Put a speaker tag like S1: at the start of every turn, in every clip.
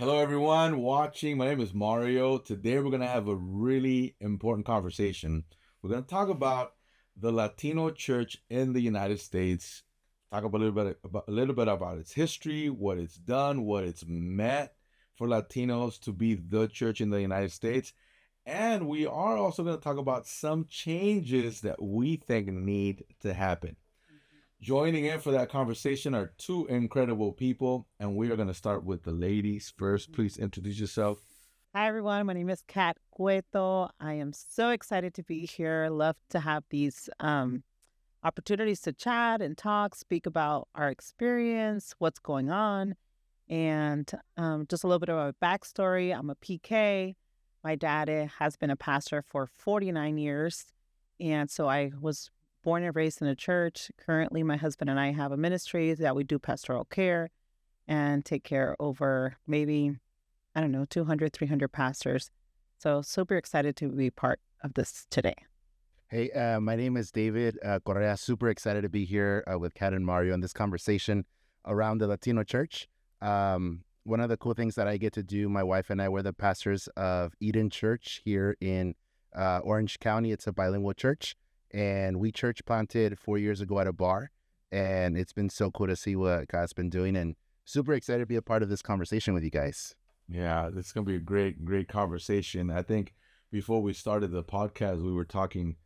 S1: Hello, everyone watching. My name is Mario. Today, we're going to have a really important conversation. We're going to talk about the Latino church in the United States. Talk about a little bit about its history, what it's done, what it's meant for Latinos to be the church in the United States. And we are also going to talk about some changes that we think need to happen. Joining in for that conversation are two incredible people, and we are going to start with the ladies first. Please introduce yourself.
S2: Hi, everyone. My name is Kat Cueto. I am so excited to be here. Love to have these opportunities to chat and talk, speak about our experience, what's going on, and just a little bit of a backstory. I'm a PK. My dad has been a pastor for 49 years. And so I was born and raised in a church. Currently, my husband and I have a ministry that we do pastoral care and take care over maybe I don't know, 200, 300 pastors. So super excited to be part of this today.
S3: Hey, my name is David Correa. Super excited to be here with Kat and Mario in this conversation around the Latino church. One of the cool things that I get to do, my wife and I, we're the pastors of Eden Church here in Orange County. It's a bilingual church, and we church planted 4 years ago at a bar, and it's been so cool to see what God's been doing, and super excited to be a part of this conversation with you guys.
S1: Yeah, this is going to be a great conversation. I think before we started the podcast, we were talking,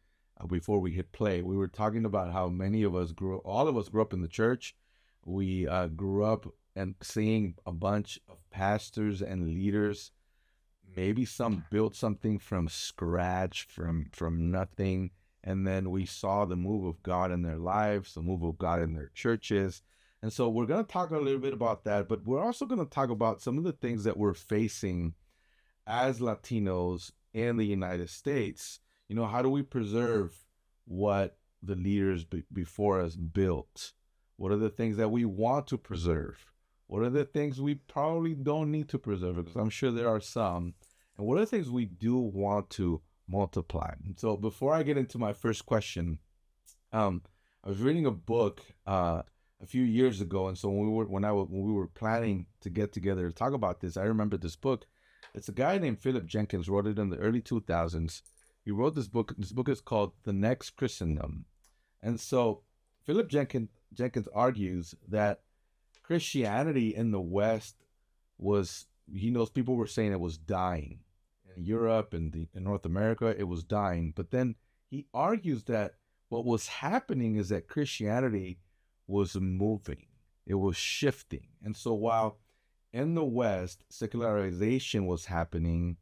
S1: before we hit play, we were talking about how all of us grew up in the church. We grew up and seeing a bunch of pastors and leaders. Maybe some built something from scratch, from nothing, and then we saw the move of God in their lives, the move of God in their churches. And so we're going to talk a little bit about that, but we're also going to talk about some of the things that we're facing as Latinos in the United States. You know, how do we preserve what the leaders before us built? What are the things that we want to preserve? What are the things we probably don't need to preserve? Because I'm sure there are some. And what are the things we do want to multiply? And so before I get into my first question, I was reading a book a few years ago, and so when we were planning to get together to talk about this, I remember this book. It's a guy named Philip Jenkins wrote it in the early 2000s. He wrote this book. This book is called The Next Christendom, and so Philip Jenkins argues that Christianity in the West was, he knows people were saying it was dying in Europe and in North America, it was dying, but then he argues that what was happening is that Christianity was moving, it was shifting. And so while in the West, secularization was happening,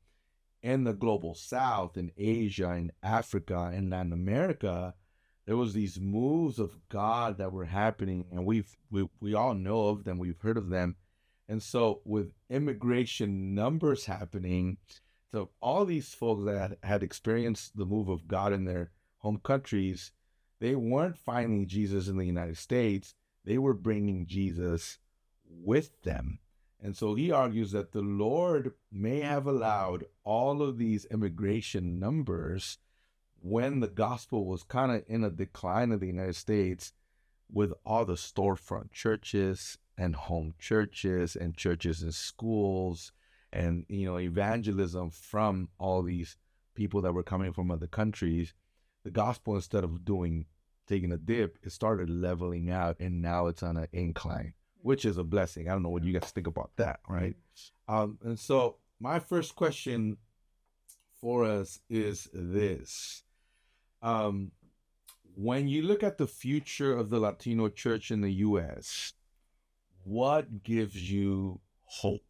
S1: in the global South, in Asia, in Africa, in Latin America, there was these moves of God that were happening, and we all know of them, we've heard of them. And so with immigration numbers happening, so all these folks that had experienced the move of God in their home countries, they weren't finding Jesus in the United States, they were bringing Jesus with them. And so he argues that the Lord may have allowed all of these immigration numbers when the gospel was kind of in a decline in the United States, with all the storefront churches and home churches and churches and schools and, you know, evangelism from all these people that were coming from other countries. The gospel, instead of taking a dip, it started leveling out, and now it's on an incline, which is a blessing. I don't know what you guys think about that, right? And so my first question for us is this. When you look at the future of the Latino church in the U.S., what gives you hope?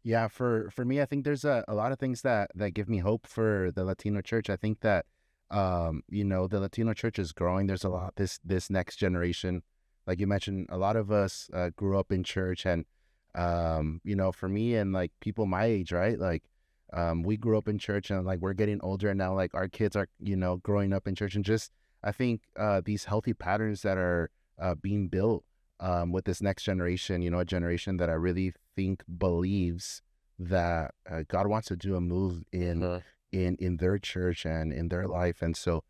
S3: Yeah, for me, I think there's a lot of things that give me hope for the Latino church. I think that the Latino church is growing. There's a lot this next generation, like you mentioned, a lot of us grew up in church, and for me and like people my age, right? Like we grew up in church, and like we're getting older, and now like our kids are growing up in church, and just I think these healthy patterns that are being built with this next generation, a generation that I really think believes that God wants to do a move in their church and in their life. And so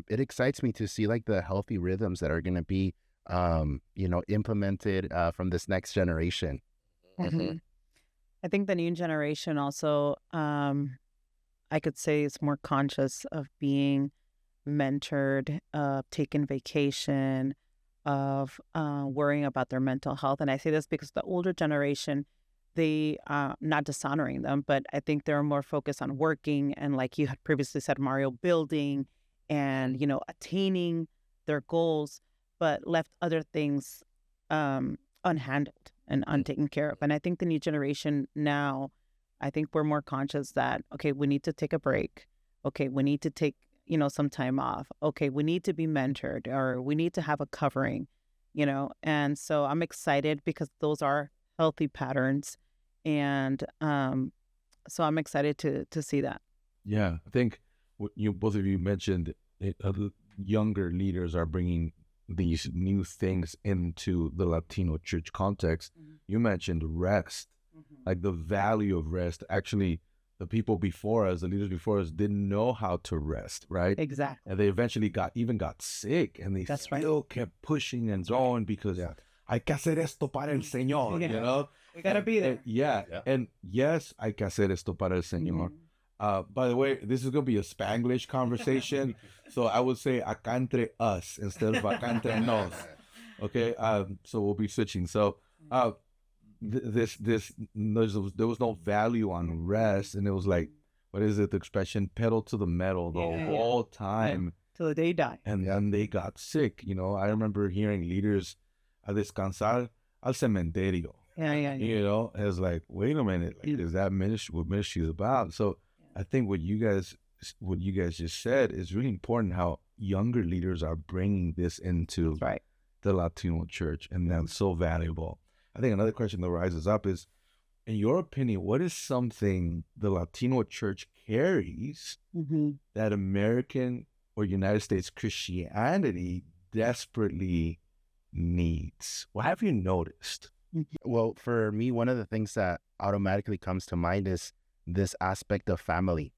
S3: it excites me to see like the healthy rhythms that are going to be implemented from this next generation.
S2: Mhm. I think the new generation also, I could say, is more conscious of being mentored, of taking vacation, of worrying about their mental health. And I say this because the older generation, they, not dishonoring them, but I think they're more focused on working and, like you had previously said, Mario, building and, attaining their goals, but left other things unhandled and untaken care of. And I think the new generation now, I think we're more conscious that, okay, we need to take a break. Okay, we need to take, some time off. Okay, we need to be mentored or we need to have a covering, And so I'm excited because those are healthy patterns. And so I'm excited to see that.
S1: Yeah, I think what you both of you mentioned, younger leaders are bringing these new things into the Latino church context. You mentioned rest, like the value of rest. Actually, the people before us, the leaders before us, didn't know how to rest, right?
S2: Exactly.
S1: And they eventually got sick, and they
S2: That's right.
S1: still kept pushing and going because hay que hacer esto para el Señor,
S2: We gotta be there.
S1: Yeah. And yes, hay que hacer esto para el Señor. By the way, this is going to be a Spanglish conversation, so I would say acá entre us instead of acá entre nos. Okay, so we'll be switching. So, there was no value on rest, and it was like, what is it? The expression pedal to the metal the whole time
S2: till the day you die.
S1: And then they got sick. I remember hearing leaders a descansar al cementerio.
S2: Yeah.
S1: It was like, wait a minute, is that what ministry is about? So I think what you guys just said is really important. How younger leaders are bringing this into the Latino church, and that's so valuable. I think another question that rises up is, in your opinion, what is something the Latino church carries that American or United States Christianity desperately needs? What have you noticed?
S3: Well, for me, one of the things that automatically comes to mind is this aspect of family.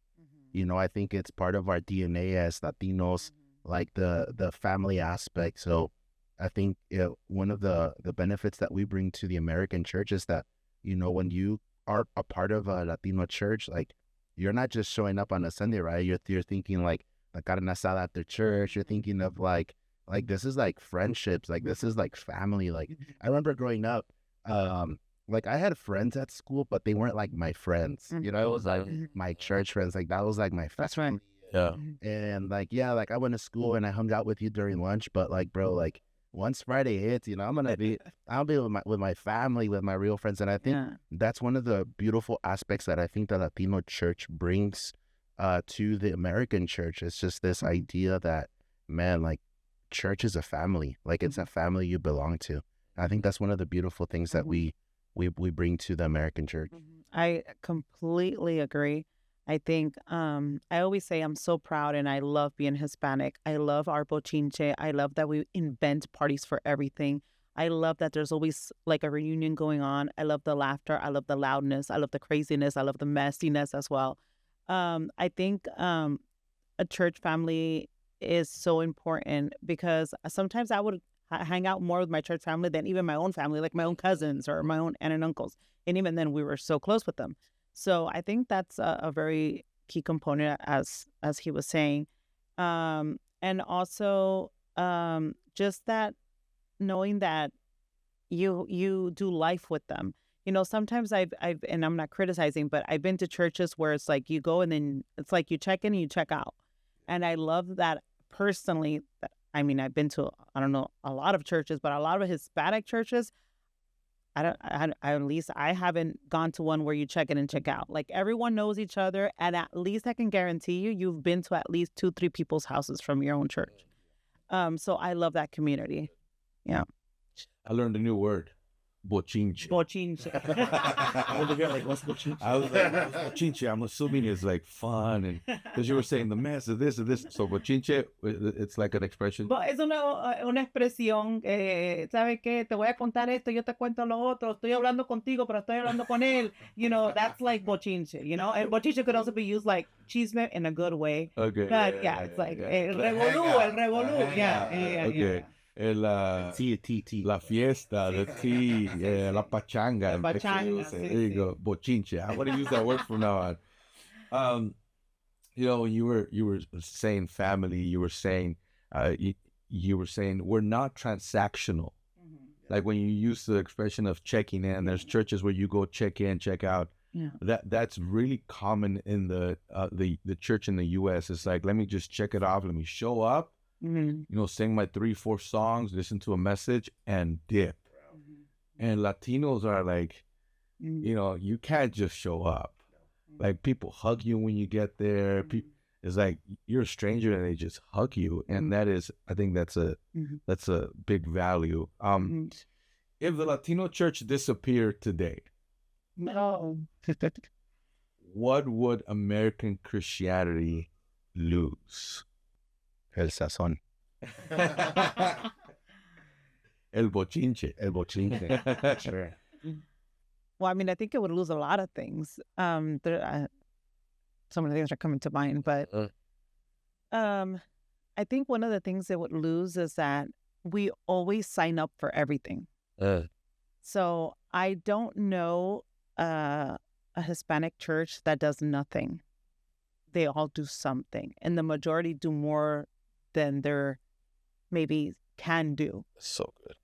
S3: I think it's part of our DNA as Latinos, like the family aspect. So I think one of the benefits that we bring to the American church is that, when you are a part of a Latino church, like, you're not just showing up on a Sunday, right? You're thinking like la carne asada at the church. You're thinking of like this is like friendships, like this is like family. Like, I remember growing up, like, I had friends at school, but they weren't like my friends. It was like my church friends. Like, that was like my family.
S1: Yeah.
S3: And like, I went to school and I hung out with you during lunch, but like, bro, like, once Friday hits, I'll be with my family, with my real friends. And I think that's one of the beautiful aspects that I think the Latino church brings to the American church. It's just this idea that, man, like, church is a family. Like, it's a family you belong to. I think that's one of the beautiful things that we bring to the American church.
S2: I completely agree. I think I always say I'm so proud and I love being Hispanic. I love our bochinche. I love that we invent parties for everything. I love that there's always like a reunion going on. I love the laughter. I love the loudness. I love the craziness. I love the messiness as well. I think a church family is so important because sometimes I would hang out more with my church family than even my own family, like my own cousins or my own aunt and uncles. And even then we were so close with them. So I think that's a very key component, as he was saying. And also just that knowing that you do life with them. Sometimes I've and I'm not criticizing, but I've been to churches where it's like you go and then it's like you check in and you check out. And I love that personally. I mean, I've been to, I don't know, a lot of churches, but a lot of Hispanic churches, at least I haven't gone to one where you check in and check out. Like, everyone knows each other, and at least I can guarantee you've been to at least 2-3 people's houses from your own church. So I love that community. Yeah.
S1: I learned a new word. Bochinche.
S2: Bochinche.
S1: Like, what's bochinche? I was like, what's bochinche? I'm assuming it's like fun, and because you were saying the mess of this and this. So bochinche, it's like an expression.
S2: Es una expresión. ¿Sabes qué? Te voy a contar esto, yo te cuento lo otro. Estoy hablando contigo, pero estoy hablando con él. That's like bochinche. And bochinche could also be used like chisme in a good way.
S1: Okay.
S2: But it's like el revolú. Yeah.
S1: Okay. La fiesta, the tea, la pachanga.
S2: La pachanga,
S1: There
S2: sí,
S1: you go, bochinche. I want to use that word from now on. When you were saying family, you were saying you were saying we're not transactional. Like when you use the expression of checking in, there's churches where you go check in, check out.
S2: Yeah.
S1: That's really common in the church in the U.S. It's like, let me just check it off. Let me show up, sing my 3-4 songs, listen to a message, and dip. And Latinos are like, you can't just show up. Like people hug you when you get there. It's like you're a stranger and they just hug you, and that is, I think that's a big value. If the Latino church disappeared today,
S2: No.
S1: what would American Christianity lose?
S3: El sazón.
S1: El bochinche.
S3: El bochinche. Sure.
S2: Well, I mean, I think it would lose a lot of things. Some of the things are coming to mind, but I think one of the things it would lose is that we always sign up for everything. So I don't know a Hispanic church that does nothing. They all do something, and the majority do more than they're maybe can do.
S1: So good.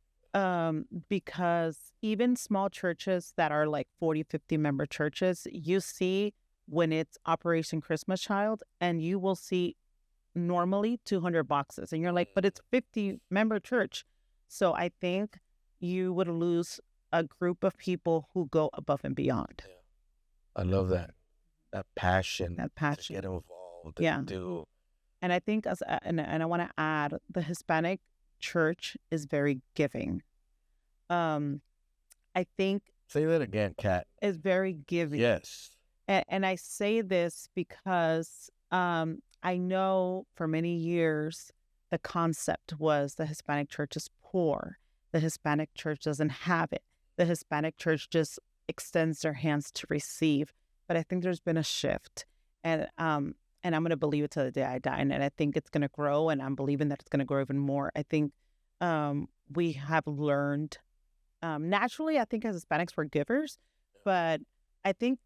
S2: Because even small churches that are like 40, 50 member churches, you see when it's Operation Christmas Child, and you will see normally 200 boxes, and you're like, but it's 50 member church. So I think you would lose a group of people who go above and beyond.
S1: I love that passion.
S2: That passion.
S1: To get involved.
S2: Yeah.
S1: Do.
S2: And I think and I want to add, the Hispanic church is very giving. I think
S1: Say that again, Kat.
S2: is very giving.
S1: Yes.
S2: And I say this because I know for many years the concept was the Hispanic church is poor. The Hispanic church doesn't have it. The Hispanic church just extends their hands to receive. But I think there's been a shift. And I'm going to believe it till the day I die. And I think it's going to grow, and I'm believing that it's going to grow even more. I think we have learned, naturally, I think as Hispanics, we're givers. But I think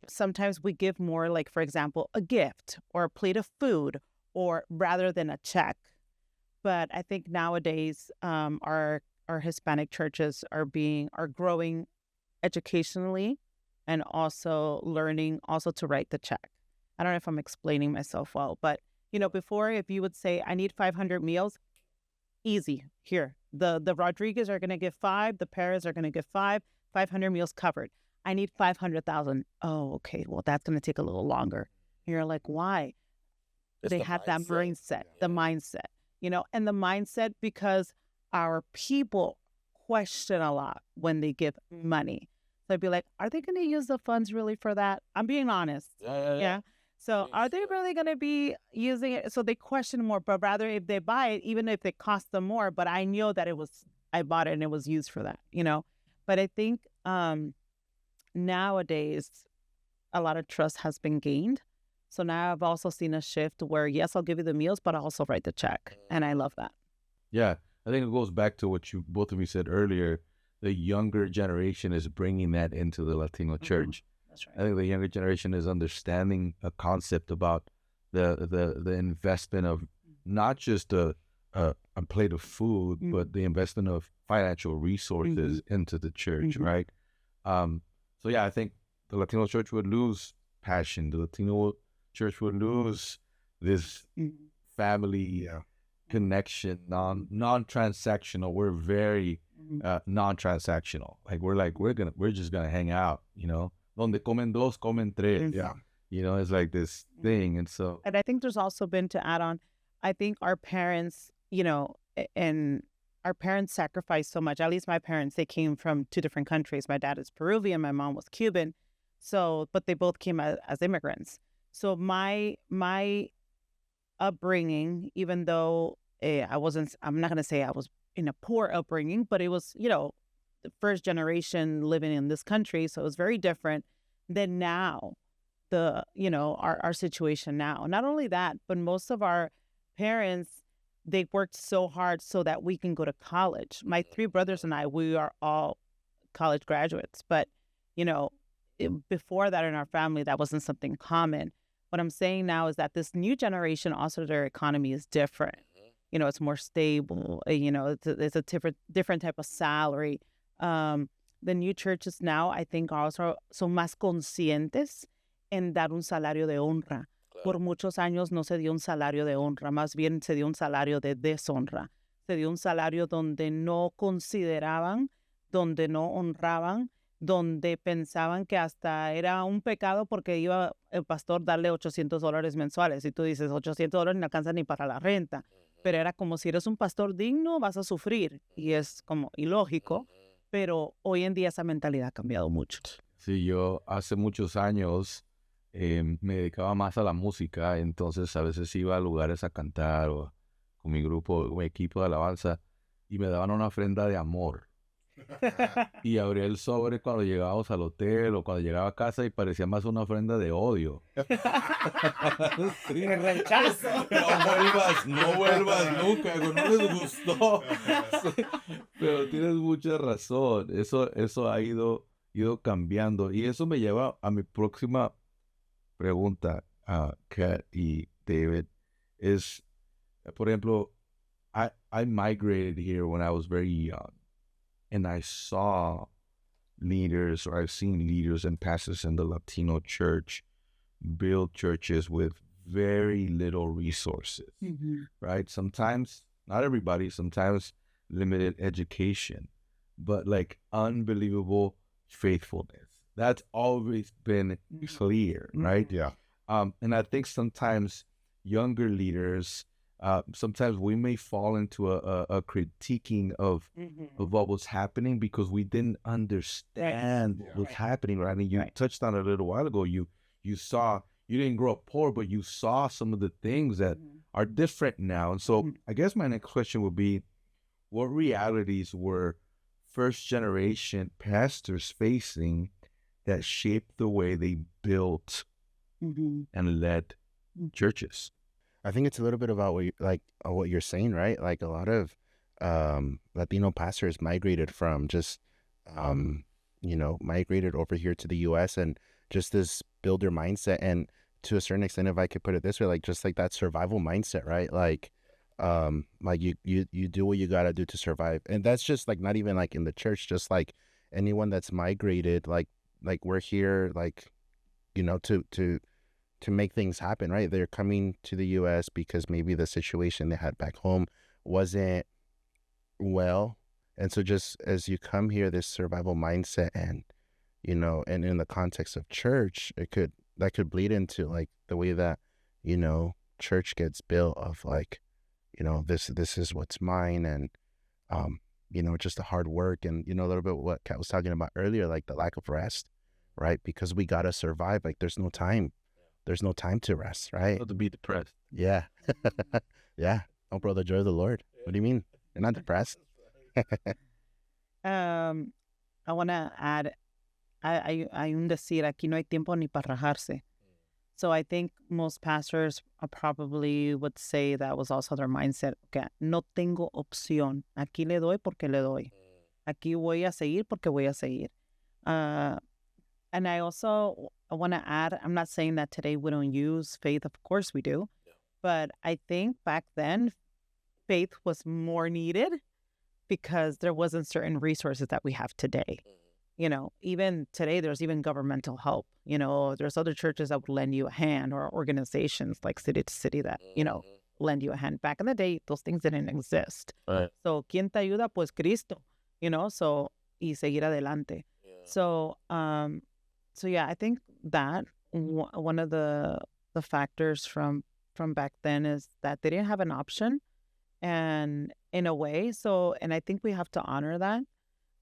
S2: sometimes we give more, like, for example, a gift or a plate of food, or rather than a check. But I think nowadays our Hispanic churches are growing educationally, and also learning also to write the check. I don't know if I'm explaining myself well, but before, if you would say, I need 500 meals, easy. Here, the Rodriguez are going to give 5, the Perez are going to give 5, 500 meals covered. I need 500,000. Oh, okay. Well, that's going to take a little longer. And you're like, why? They have that mindset, the mindset, and the mindset because our people question a lot when they give money. So I'd be like, are they going to use the funds really for that? I'm being honest. Yeah. So are they really going to be using it? So they question more, but rather if they buy it, even if it costs them more, but I know that I bought it and it was used for that, But I think nowadays a lot of trust has been gained. So now I've also seen a shift where, yes, I'll give you the meals, but I'll also write the check. And I love that.
S1: Yeah. I think it goes back to what both of you said earlier. The younger generation is bringing that into the Latino church.
S2: That's right.
S1: I think the younger generation is understanding a concept about the investment of not just a plate of food, but the investment of financial resources into the church, right? So yeah, I think the Latino church would lose passion. The Latino church would lose this family connection, non-transactional. We're very non-transactional. Like we're just gonna hang out, Donde comen dos, comen tres.
S3: Yeah.
S1: It's like this thing. And so,
S2: and I think there's also been, to add on, I think our parents, and our parents sacrificed so much. At least my parents, they came from 2 different countries. My dad is Peruvian, my mom was Cuban. So, but they both came as immigrants. So my upbringing, even though I'm not going to say I was in a poor upbringing, but it was, the first generation living in this country. So it was very different than now, our situation now. Not only that, but most of our parents, they worked so hard so that we can go to college. My three brothers and I, we are all college graduates, but before that in our family, that wasn't something common. What I'm saying now is that this new generation, also their economy is different. It's more stable. It's a different type of salary. The new churches now, I think, also son más conscientes en dar un salario de honra. Por muchos años no se dio un salario de honra, más bien se dio un salario de deshonra. Se dio un salario donde no consideraban, donde no honraban, donde pensaban que hasta era un pecado porque iba el pastor darle $800 mensuales. Y tú dices, $800 no alcanza ni para la renta. Pero era como si eres un pastor digno, vas a sufrir. Y es como ilógico, pero hoy en día esa mentalidad ha cambiado mucho.
S1: Sí, yo hace muchos años me dedicaba más a la música, entonces a veces iba a lugares a cantar o con mi grupo, mi equipo de alabanza, y me daban una ofrenda de amor. Y abría el sobre cuando llegábamos al hotel o cuando llegaba a casa y parecía más una ofrenda de odio.
S2: Sí. Rechazo.
S1: No vuelvas nunca, no les gustó. Sí, pero tienes mucha razón, eso ha ido cambiando y eso me lleva a mi próxima pregunta, Kat y David, es, por ejemplo, I migrated here when I was very young. And I saw leaders, or I've seen leaders and pastors in the Latino church build churches with very little resources, right? Sometimes, not everybody, sometimes limited education, but like unbelievable faithfulness. That's always been clear, right?
S3: Yeah.
S1: And I think sometimes younger leaders, sometimes we may fall into a critiquing of what was happening because we didn't understand what was happening, right? And you touched on it a little while ago. You saw, you didn't grow up poor, but you saw some of the things that are different now. And so I guess my next question would be, what realities were first generation pastors facing that shaped the way they built and led churches?
S3: I think it's a little bit about what you're saying, right? Like a lot of Latino pastors migrated from just, migrated over here to the U.S. and just this builder mindset. And to a certain extent, if I could put it this way, like just like that survival mindset, right? Like you do what you got to do to survive. And that's just like not even like in the church, just like anyone that's migrated, like we're here, like, to make things happen, right? They're coming to the U.S. because maybe the situation they had back home wasn't well. And so just as you come here, this survival mindset and, and in the context of church, that could bleed into like the way that, church gets built of like, this is what's mine. And, just the hard work and, a little bit what Kat was talking about earlier, like the lack of rest, right? Because we got to survive. Like there's no time. There's no time to rest, right?
S1: Not to be depressed.
S3: Yeah. Yeah. Oh, bro, the joy of the Lord. What do you mean? You're not depressed?
S2: I want to add, hay un decir, aquí no hay tiempo ni para rajarse. So I think most pastors probably would say that was also their mindset. Okay, no tengo opción. Aquí le doy porque le doy. Aquí voy a seguir porque voy a seguir. And I also want to add, I'm not saying that today we don't use faith. Of course we do. Yeah. But I think back then, faith was more needed because there wasn't certain resources that we have today. Even today, there's even governmental help. There's other churches that would lend you a hand or organizations like City to City that, lend you a hand. Back in the day, those things didn't exist. Right. So, ¿quién te ayuda? Pues Cristo, so, y seguir adelante. Yeah. So yeah, I think that one of the factors from back then is that they didn't have an option, and in a way, and I think we have to honor that.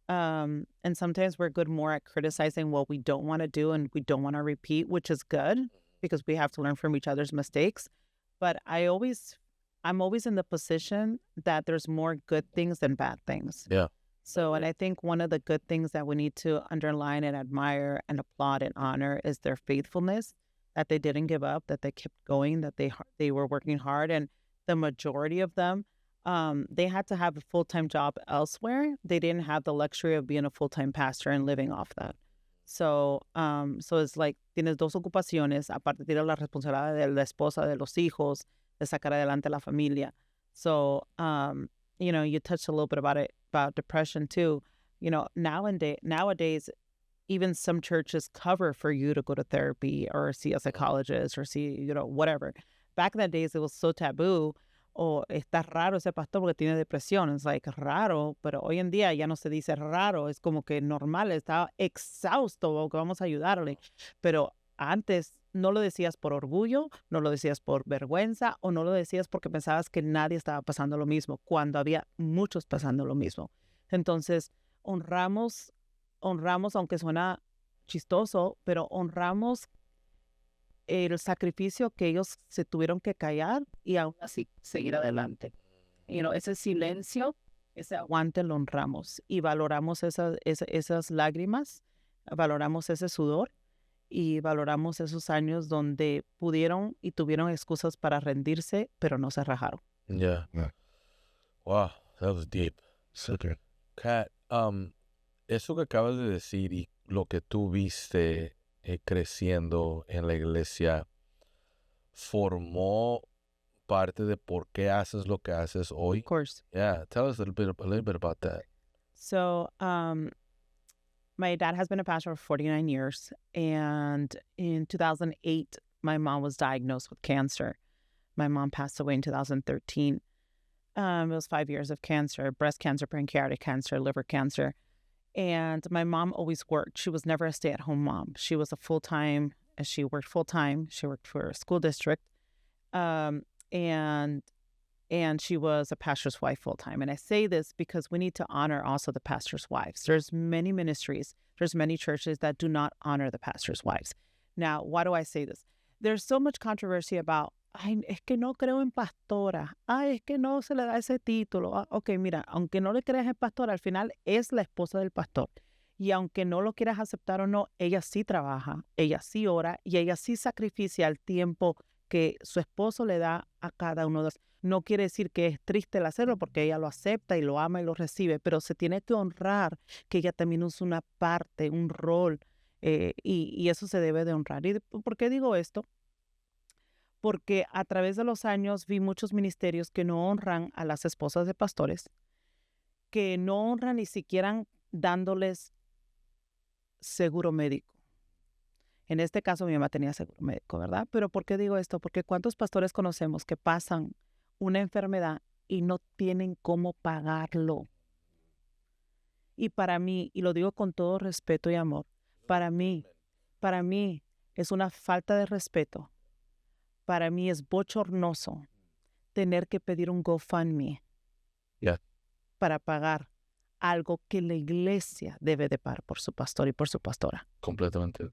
S2: And sometimes we're good more at criticizing what we don't want to do and we don't want to repeat, which is good because we have to learn from each other's mistakes. But I'm always in the position that there's more good things than bad things. Yeah. So, and I think one of the good things that we need to underline and admire and applaud and honor is their faithfulness, that they didn't give up, that they kept going, that they were working hard. And the majority of them, they had to have a full-time job elsewhere. They didn't have the luxury of being a full-time pastor and living off that. So it's like tienes dos ocupaciones, aparte tienes la responsabilidad de la esposa, de los hijos, de sacar adelante la familia. So, you touched a little bit about it, about depression too. Nowadays, even some churches cover for you to go to therapy or see a psychologist or see, whatever. Back in the days, it was so taboo. O está raro ese pastor porque tiene depresión. Es like raro, pero hoy en día ya no se dice raro. Es como que normal, está exhausto o que vamos a ayudarle. Pero antes no lo decías por orgullo, no lo decías por vergüenza o no lo decías porque pensabas que nadie estaba pasando lo mismo, cuando había muchos pasando lo mismo. Entonces, honramos, aunque suena chistoso, pero honramos el sacrificio que ellos se tuvieron que callar y aún así seguir adelante. Ese silencio, ese aguante lo honramos y valoramos esas lágrimas, valoramos ese sudor y valoramos esos años donde pudieron y tuvieron excusas para rendirse, pero no se rajaron.
S4: Yeah. Wow, that was deep.
S3: Super.
S4: Kat, eso que acabas de decir y lo que tú viste creciendo en la iglesia, ¿formó parte de por qué haces lo que haces hoy?
S2: Of course.
S4: Yeah, tell us a little bit about that.
S2: So, my dad has been a pastor for 49 years, and in 2008, my mom was diagnosed with cancer. My mom passed away in 2013. It was 5 years of cancer: breast cancer, pancreatic cancer, liver cancer. And my mom always worked. She was never a stay-at-home mom. She was she worked full-time. She worked for a school district. And she was a pastor's wife full-time. And I say this because we need to honor also the pastor's wives. There's many ministries, there's many churches that do not honor the pastor's wives. Now, why do I say this? There's so much controversy about, ay, es que no creo en pastora. Ay, es que no se le da ese título. Ok, mira, aunque no le creas en pastora, al final es la esposa del pastor. Y aunque no lo quieras aceptar o no, ella sí trabaja, ella sí ora y ella sí sacrifica el tiempo que su esposo le da a cada uno de los. No quiere decir que es triste el hacerlo porque ella lo acepta y lo ama y lo recibe, pero se tiene que honrar que ella también es una parte, un rol, y eso se debe de honrar. ¿Y por qué digo esto? Porque a través de los años vi muchos ministerios que no honran a las esposas de pastores, que no honran ni siquiera dándoles seguro médico. En este caso mi mamá tenía seguro médico, ¿verdad? Pero ¿por qué digo esto? Porque ¿cuántos pastores conocemos que pasan una enfermedad y no tienen cómo pagarlo? Y para mí, y lo digo con todo respeto y amor, para mí es una falta de respeto. Para mí es bochornoso tener que pedir un GoFundMe para pagar algo que la iglesia debe de pagar por su pastor y por su pastora.
S4: Completamente.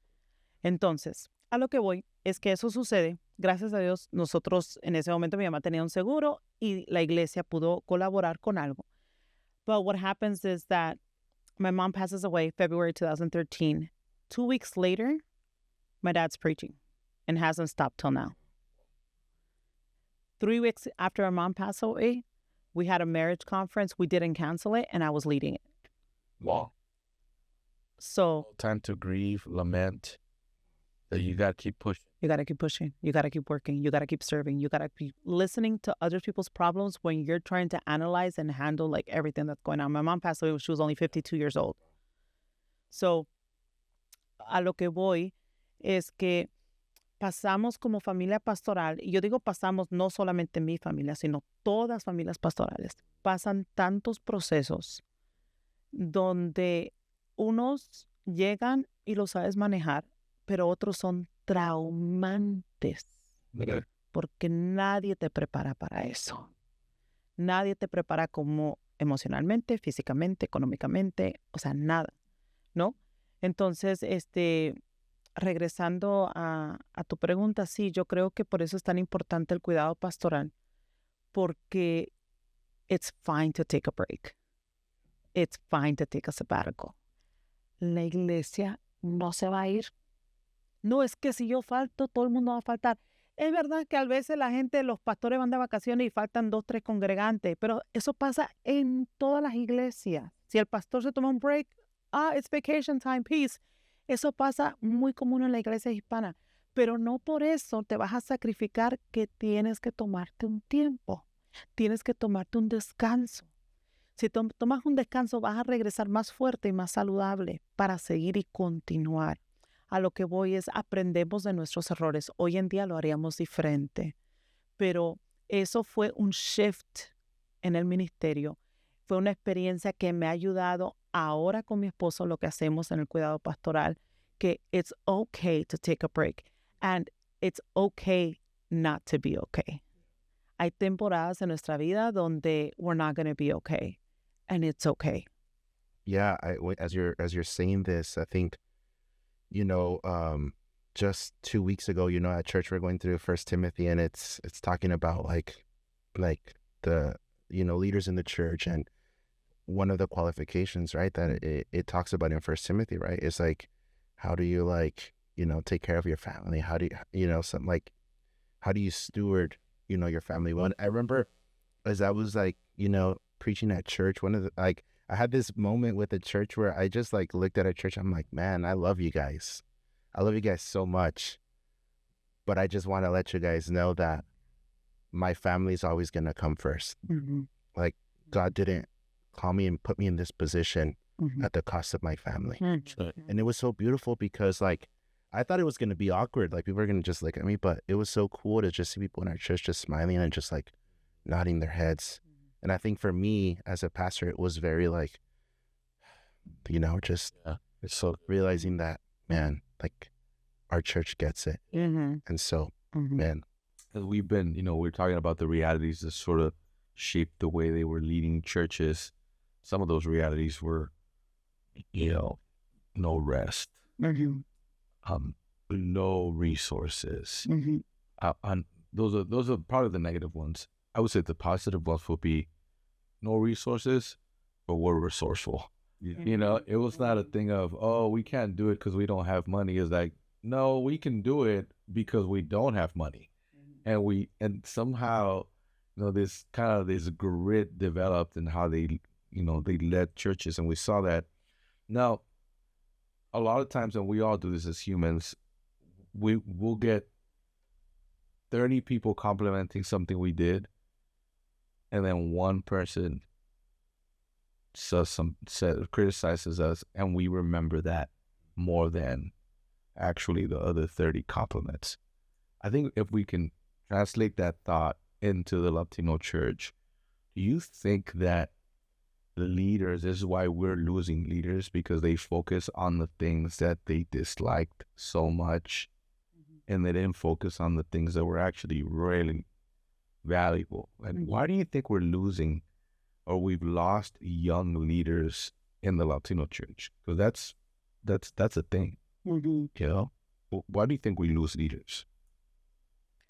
S2: Entonces, a lo que voy es que eso sucede. Gracias a Dios, nosotros en ese momento mi mamá tenía un seguro y la iglesia pudo colaborar con algo. But what happens is that my mom passes away February 2013. 2 weeks later, my dad's preaching and hasn't stopped till now. 3 weeks after our mom passed away, we had a marriage conference. We didn't cancel it, and I was leading it.
S4: Wow.
S2: So
S4: Time to grieve, lament. That you got to keep pushing.
S2: you got to keep pushing. You got to keep working. You got to keep serving. You got to keep listening to other people's problems when you're trying to analyze and handle like everything that's going on. My mom passed away when she was only 52 years old. So a lo que voy es que pasamos como familia pastoral, y yo digo pasamos no solamente mi familia, sino todas familias pastorales, pasan tantos procesos donde unos llegan y lo sabes manejar, pero otros son traumantes, porque nadie te prepara para eso. Nadie te prepara como emocionalmente, físicamente, económicamente, o sea, nada, ¿no? Entonces, regresando a tu pregunta, sí, yo creo que por eso es tan importante el cuidado pastoral, porque it's fine to take a break. It's fine to take a sabbatical. La iglesia no se va a ir. No es que si yo falto, todo el mundo va a faltar. Es verdad que a veces los pastores van de vacaciones y faltan 2, 3 congregantes, pero eso pasa en todas las iglesias. Si el pastor se toma un break, it's vacation time, peace. Eso pasa muy común en la iglesia hispana, pero no por eso te vas a sacrificar que tienes que tomarte un tiempo, tienes que tomarte un descanso. Si tomas un descanso, vas a regresar más fuerte y más saludable para seguir y continuar. A lo que voy es, aprendemos de nuestros errores. Hoy en día lo haríamos diferente, pero eso fue un shift en el ministerio. Fue una experiencia que me ha ayudado ahora con mi esposo, lo que hacemos en el cuidado pastoral, que it's okay to take a break and it's okay not to be okay. Hay temporadas en nuestra vida donde we're not going to be okay, and it's okay.
S3: Yeah, as you're saying this, I think, just 2 weeks ago, at church we're going through First Timothy, and it's talking about like the leaders in the church, and one of the qualifications, right, that it talks about in First Timothy, right, is like, how do you take care of your family? How do you something like, how do you steward your family? Well, I remember as I was preaching at church, I had this moment with the church where I just looked at a church. I'm like, man, I love you guys. I love you guys so much. But I just want to let you guys know that my family is always going to come first.
S2: Mm-hmm.
S3: Like, God didn't call me and put me in this position
S2: Mm-hmm.
S3: at the cost of my family.
S2: Mm-hmm.
S3: And it was so beautiful because I thought it was going to be awkward. Like, people were going to just look at me, but it was so cool to just see people in our church just smiling and just nodding their heads. And I think for me as a pastor, it was very just
S4: It's so
S3: realizing that, man, our church gets it.
S2: Mm-hmm.
S3: And so,
S2: Mm-hmm.
S3: man,
S1: As we've been, we're talking about the realities that sort of shaped the way they were leading churches. Some of those realities were, no rest,
S2: Mm-hmm.
S1: no resources.
S2: Mm-hmm.
S1: And those are probably the negative ones. I would say the positive ones would be no resources, but we're resourceful.
S2: Yeah.
S1: It was not a thing of, oh, we can't do it because we don't have money. It's like, no, we can do it because we don't have money. And somehow, this grit developed in how they led churches. And we saw that. Now, a lot of times, and we all do this as humans, we'll get 30 people complimenting something we did, and then one person criticizes us, and we remember that more than actually the other 30 compliments. I think if we can translate that thought into the Latino church, do you think that the leaders, this is why we're losing leaders, because they focus on the things that they disliked so much, and they didn't focus on the things that were actually really valuable? And why do you think we're losing, or we've lost young leaders in the Latino church? Because that's a thing.
S2: Mm-hmm.
S1: Why do you think we lose leaders?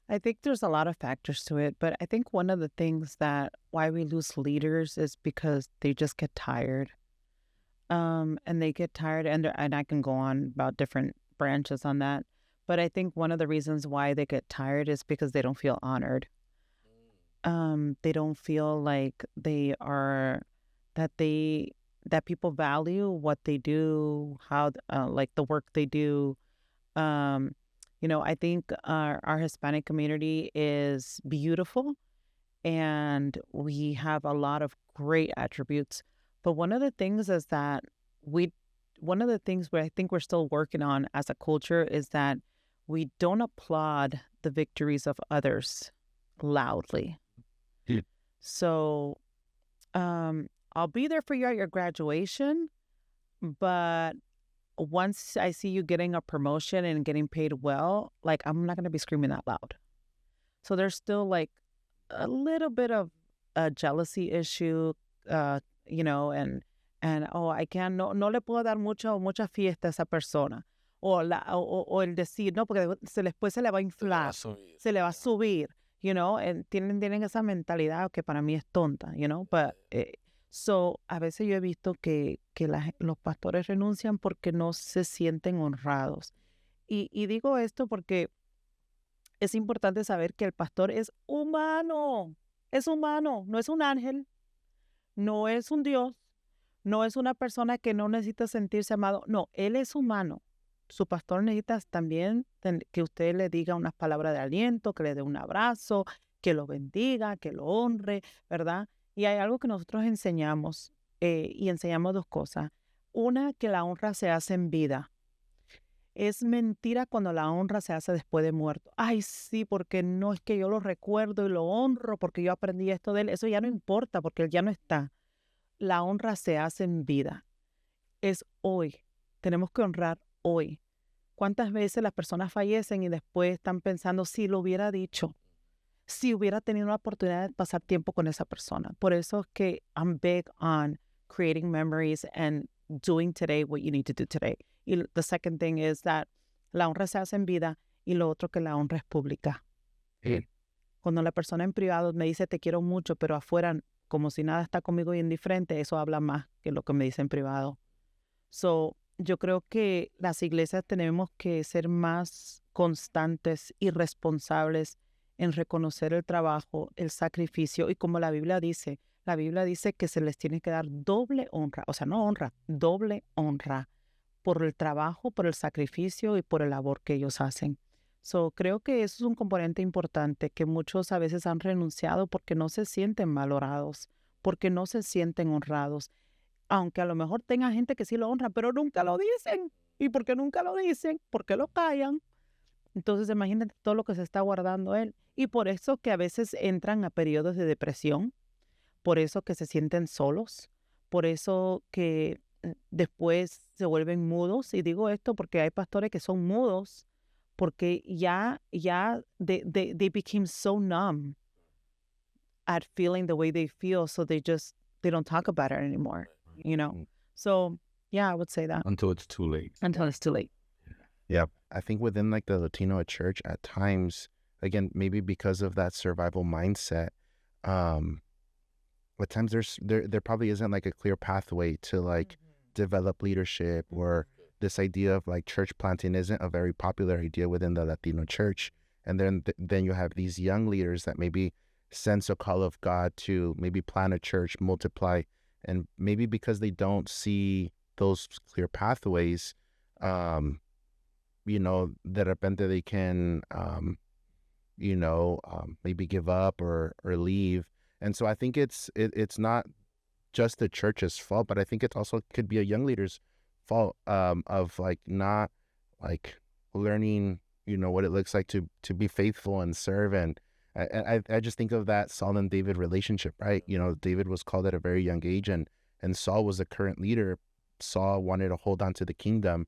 S2: I think there's a lot of factors to it, but I think one of the things that why we lose leaders is because they just get tired. And they get tired, and I can go on about different branches on that. But I think one of the reasons why they get tired is because they don't feel honored. They don't feel like that people value what they do, how the work they do. I think our Hispanic community is beautiful, and we have a lot of great attributes. But one of the things is that one of the things where I think we're still working on as a culture is that we don't applaud the victories of others loudly.
S1: Yeah.
S2: So I'll be there for you at your graduation, but once I see you getting a promotion and getting paid well, I'm not going to be screaming that loud. So there's still a little bit of a jealousy issue, and I can't, no le puedo dar mucha fiesta a esa persona. O el decir, no, porque después se le va a inflar, se le va a subir, and tienen esa mentalidad que para mí es tonta, but so a veces yo he visto que los pastores renuncian porque no se sienten honrados. Y digo esto porque es importante saber que el pastor es humano, no es un ángel, no es un Dios, no es una persona que no necesita sentirse amado, no, él es humano. Su pastor necesita también que usted le diga unas palabras de aliento, que le dé un abrazo, que lo bendiga, que lo honre, ¿verdad? Y hay algo que nosotros enseñamos, y enseñamos dos cosas. Una, que la honra se hace en vida. Es mentira cuando la honra se hace después de muerto. Ay, sí, porque no es que yo lo recuerdo y lo honro porque yo aprendí esto de él. Eso ya no importa porque él ya no está. La honra se hace en vida. Es hoy. Tenemos que honrar hoy. ¿Cuántas veces las personas fallecen y después están pensando si lo hubiera dicho? Si hubiera tenido la oportunidad de pasar tiempo con esa persona. Por eso es que I'm big on creating memories and doing today what you need to do today. Y the second thing is that la honra se hace en vida y lo otro que la honra es pública.
S3: Sí.
S2: Cuando la persona en privado me dice te quiero mucho, pero afuera como si nada está conmigo y indiferente, eso habla más que lo que me dice en privado. So, yo creo que las iglesias tenemos que ser más constantes y responsables en reconocer el trabajo, el sacrificio y como la Biblia dice que se les tiene que dar doble honra, o sea, no honra, doble honra por el trabajo, por el sacrificio y por el labor que ellos hacen. So, creo que eso es un componente importante que muchos a veces han renunciado porque no se sienten valorados, porque no se sienten honrados. Aunque a lo mejor tenga gente que sí lo honra, pero nunca lo dicen. ¿Y por qué nunca lo dicen? ¿Por qué lo callan? Entonces imagínate todo lo que se está guardando él. Y por eso que a veces entran a periodos de depresión, por eso que se sienten solos, por eso que después se vuelven mudos. Y digo esto porque hay pastores que son mudos porque ya they became so numb at feeling the way they feel, so they don't talk about it anymore, you know? So, yeah, I would say that.
S1: Until it's too late.
S2: Until it's too late.
S3: Yeah. I think within like the Latino church at times, again, maybe because of that survival mindset, at times there probably isn't like a clear pathway to like develop leadership, or this idea of like church planting isn't a very popular idea within the Latino church. And then you have these young leaders that maybe sense a call of God to maybe plant a church, multiply, and maybe because they don't see those clear pathways, you know, de repente they can, maybe give up or leave. And so I think it's not just the church's fault, but I think it also could be a young leader's fault, of like not like learning, you know, what it looks like to be faithful and serve. And I just think of that Saul and David relationship, right? You know, David was called at a very young age, and Saul was the current leader. Saul wanted to hold on to the kingdom,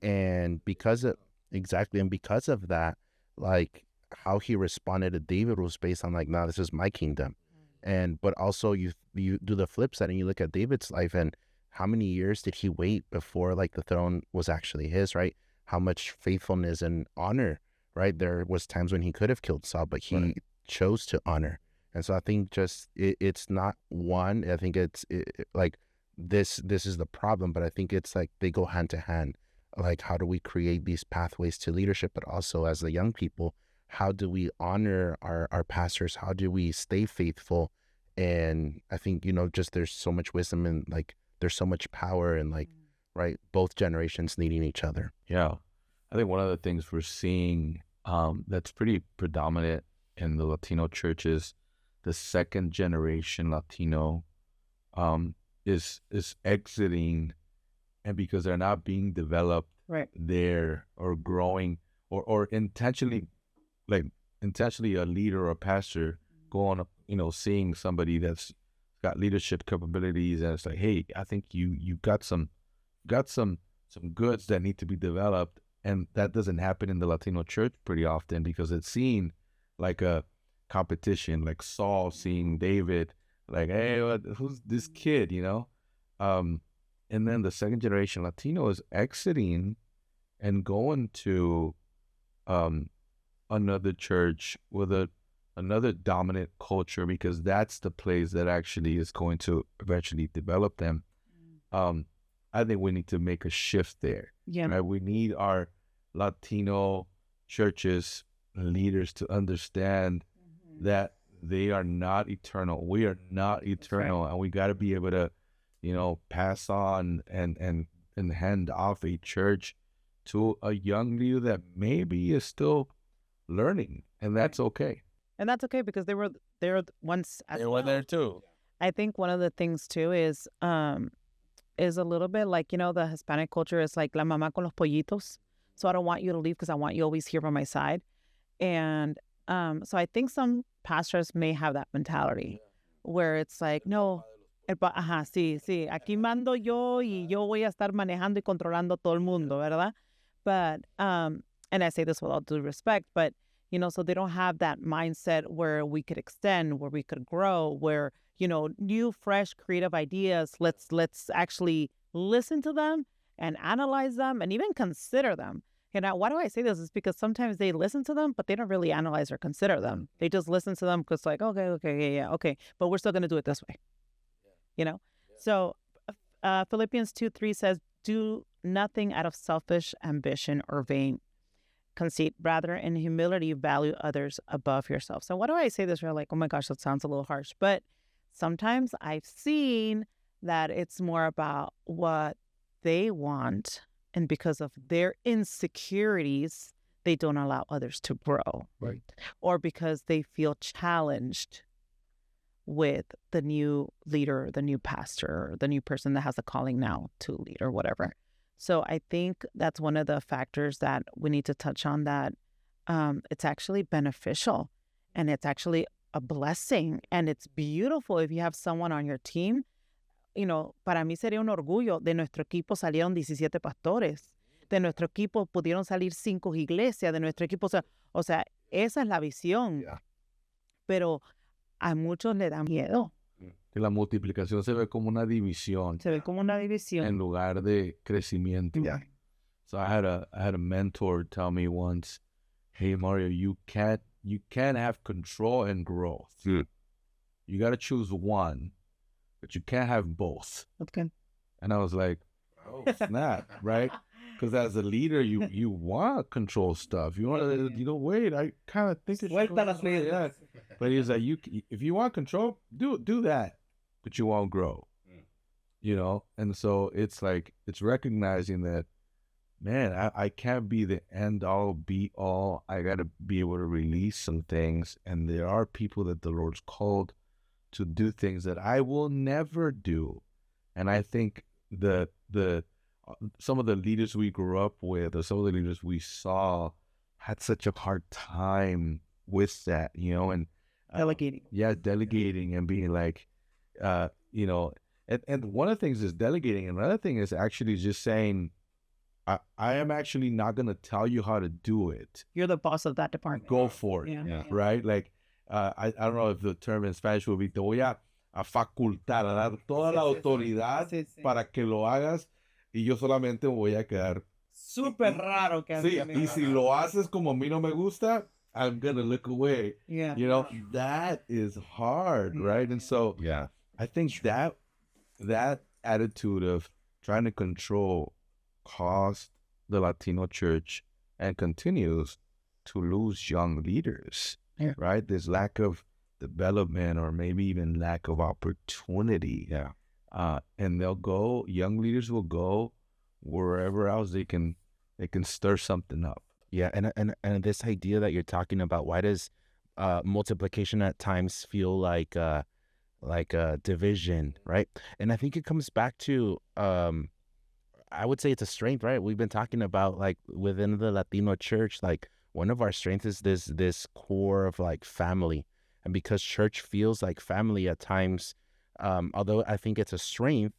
S3: and because of that, like how he responded to David was based on like, no, this is my kingdom. And but also you do the flip side and you look at David's life, and how many years did he wait before like the throne was actually his, right? How much faithfulness and honor, right? There was times when he could have killed Saul, but he chose to honor. And so I think just it's not one. I think it's like this is the problem, but I think it's like they go hand to hand. Like, how do we create these pathways to leadership, but also as the young people, how do we honor our pastors? How do we stay faithful? And I think, you know, just there's so much wisdom and like there's so much power and like, right, both generations needing each other.
S1: Yeah. I think one of the things we're seeing that's pretty predominant in the Latino church is the second generation Latino is exiting, and because they're not being developed there or growing or intentionally a leader or a pastor going, you know, seeing somebody that's got leadership capabilities, and it's like, hey, I think you got some goods that need to be developed. And that doesn't happen in the Latino church pretty often because it's seen like a competition, like Saul seeing David, like, hey, who's this kid, you know? And then the second generation Latino is exiting and going to another church with another dominant culture, because that's the place that actually is going to eventually develop them. I think we need to make a shift there.
S2: Yeah.
S1: Right? We need our Latino churches leaders to understand that they are not eternal. We are not eternal, and we got to be able to, pass on and hand off a church to a young leader that maybe is still learning, and that's okay.
S2: And that's okay because they were there once as
S4: They were
S2: well.
S4: there too.
S2: I think one of the things too is a little bit like, the Hispanic culture is like la mamá con los pollitos. So I don't want you to leave because I want you always here by my side. And so I think some pastors may have that mentality where it's like, no, sí, aquí mando yo y yo voy a estar manejando y controlando todo el mundo, ¿verdad? But, and I say this with all due respect, but, so they don't have that mindset where we could extend, where we could grow, where, new, fresh, creative ideas, let's actually listen to them and analyze them and even consider them. Why do I say this? Is because sometimes they listen to them, but they don't really analyze or consider them. They just listen to them because like, okay, but we're still going to do it this way. So Philippians 2:3 says, do nothing out of selfish ambition or vain conceit, rather in humility value others above yourself. So why do I say this? You're like, oh my gosh, that sounds a little harsh. But sometimes I've seen that it's more about what they want, and because of their insecurities, they don't allow others to grow.
S3: Right.
S2: Or because they feel challenged with the new leader, the new pastor, the new person that has a calling now to lead or whatever. So I think that's one of the factors that we need to touch on, that it's actually beneficial and it's actually a blessing, and it's beautiful if you have someone on your team. Para mí sería un orgullo. De nuestro equipo salieron 17 pastores. De nuestro equipo pudieron salir 5 iglesias. De nuestro equipo, o sea, esa es la visión.
S3: Yeah.
S2: Pero a muchos le da miedo.
S1: Que la multiplicación se ve como una división.
S2: Se ve como una división.
S1: En lugar de crecimiento.
S3: Yeah.
S1: So I had a mentor tell me once, hey Mario, you can't have control and growth. You got to choose one, but you can't have both.
S2: Okay.
S1: And I was like, oh snap, right? Because as a leader, you want to control stuff. You want to, wait, I kind of think it's yeah. But he's like, if you want control, do that, but you won't grow. And so it's like, it's recognizing that, man, I can't be the end all, be all. I got to be able to release some things. And there are people that the Lord's called to do things that I will never do. And I think some of the leaders we grew up with, or some of the leaders we saw, had such a hard time with that, and
S2: Delegating.
S1: Delegating and being like, and one of the things is delegating. Another thing is actually just saying, I am actually not going to tell you how to do it.
S2: You're the boss of that department.
S1: Go for it.
S2: Yeah.
S1: Right? Like, I don't know if the term in Spanish will be, te voy a facultar, a dar toda la autoridad para que lo hagas, y yo solamente me voy a quedar.
S2: Súper raro que
S1: Sí, y si lo haces como a mí no me gusta, I'm going to look away.
S2: Yeah.
S1: That is hard, right? And so
S3: Yeah.
S1: I think that attitude of trying to control caused the Latino church and continues to lose young leaders, right? There's lack of development, or maybe even lack of opportunity.
S3: Yeah.
S1: And young leaders will go wherever else they can stir something up.
S3: Yeah, and this idea that you're talking about, why does multiplication at times feel like a division, right? And I think it comes back to I would say it's a strength, right? We've been talking about, like, within the Latino church, like, one of our strengths is this core of like family, and because church feels like family at times, although I think it's a strength,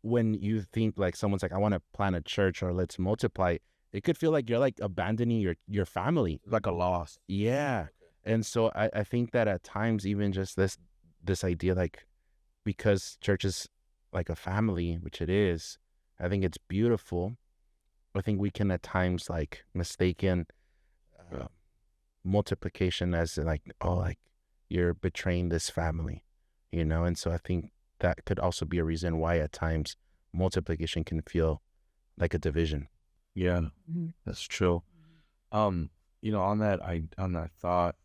S3: when you think like someone's like, I want to plant a church or let's multiply, it could feel like you're like abandoning your family,
S1: Like a loss.
S3: yeah. And so I think that at times, even just this idea, like, because church is like a family, which it is, I think it's beautiful. I think we can at times like mistaken multiplication as like, oh, like you're betraying this family, and so I think that could also be a reason why at times multiplication can feel like a division.
S1: Yeah, that's true. On that thought,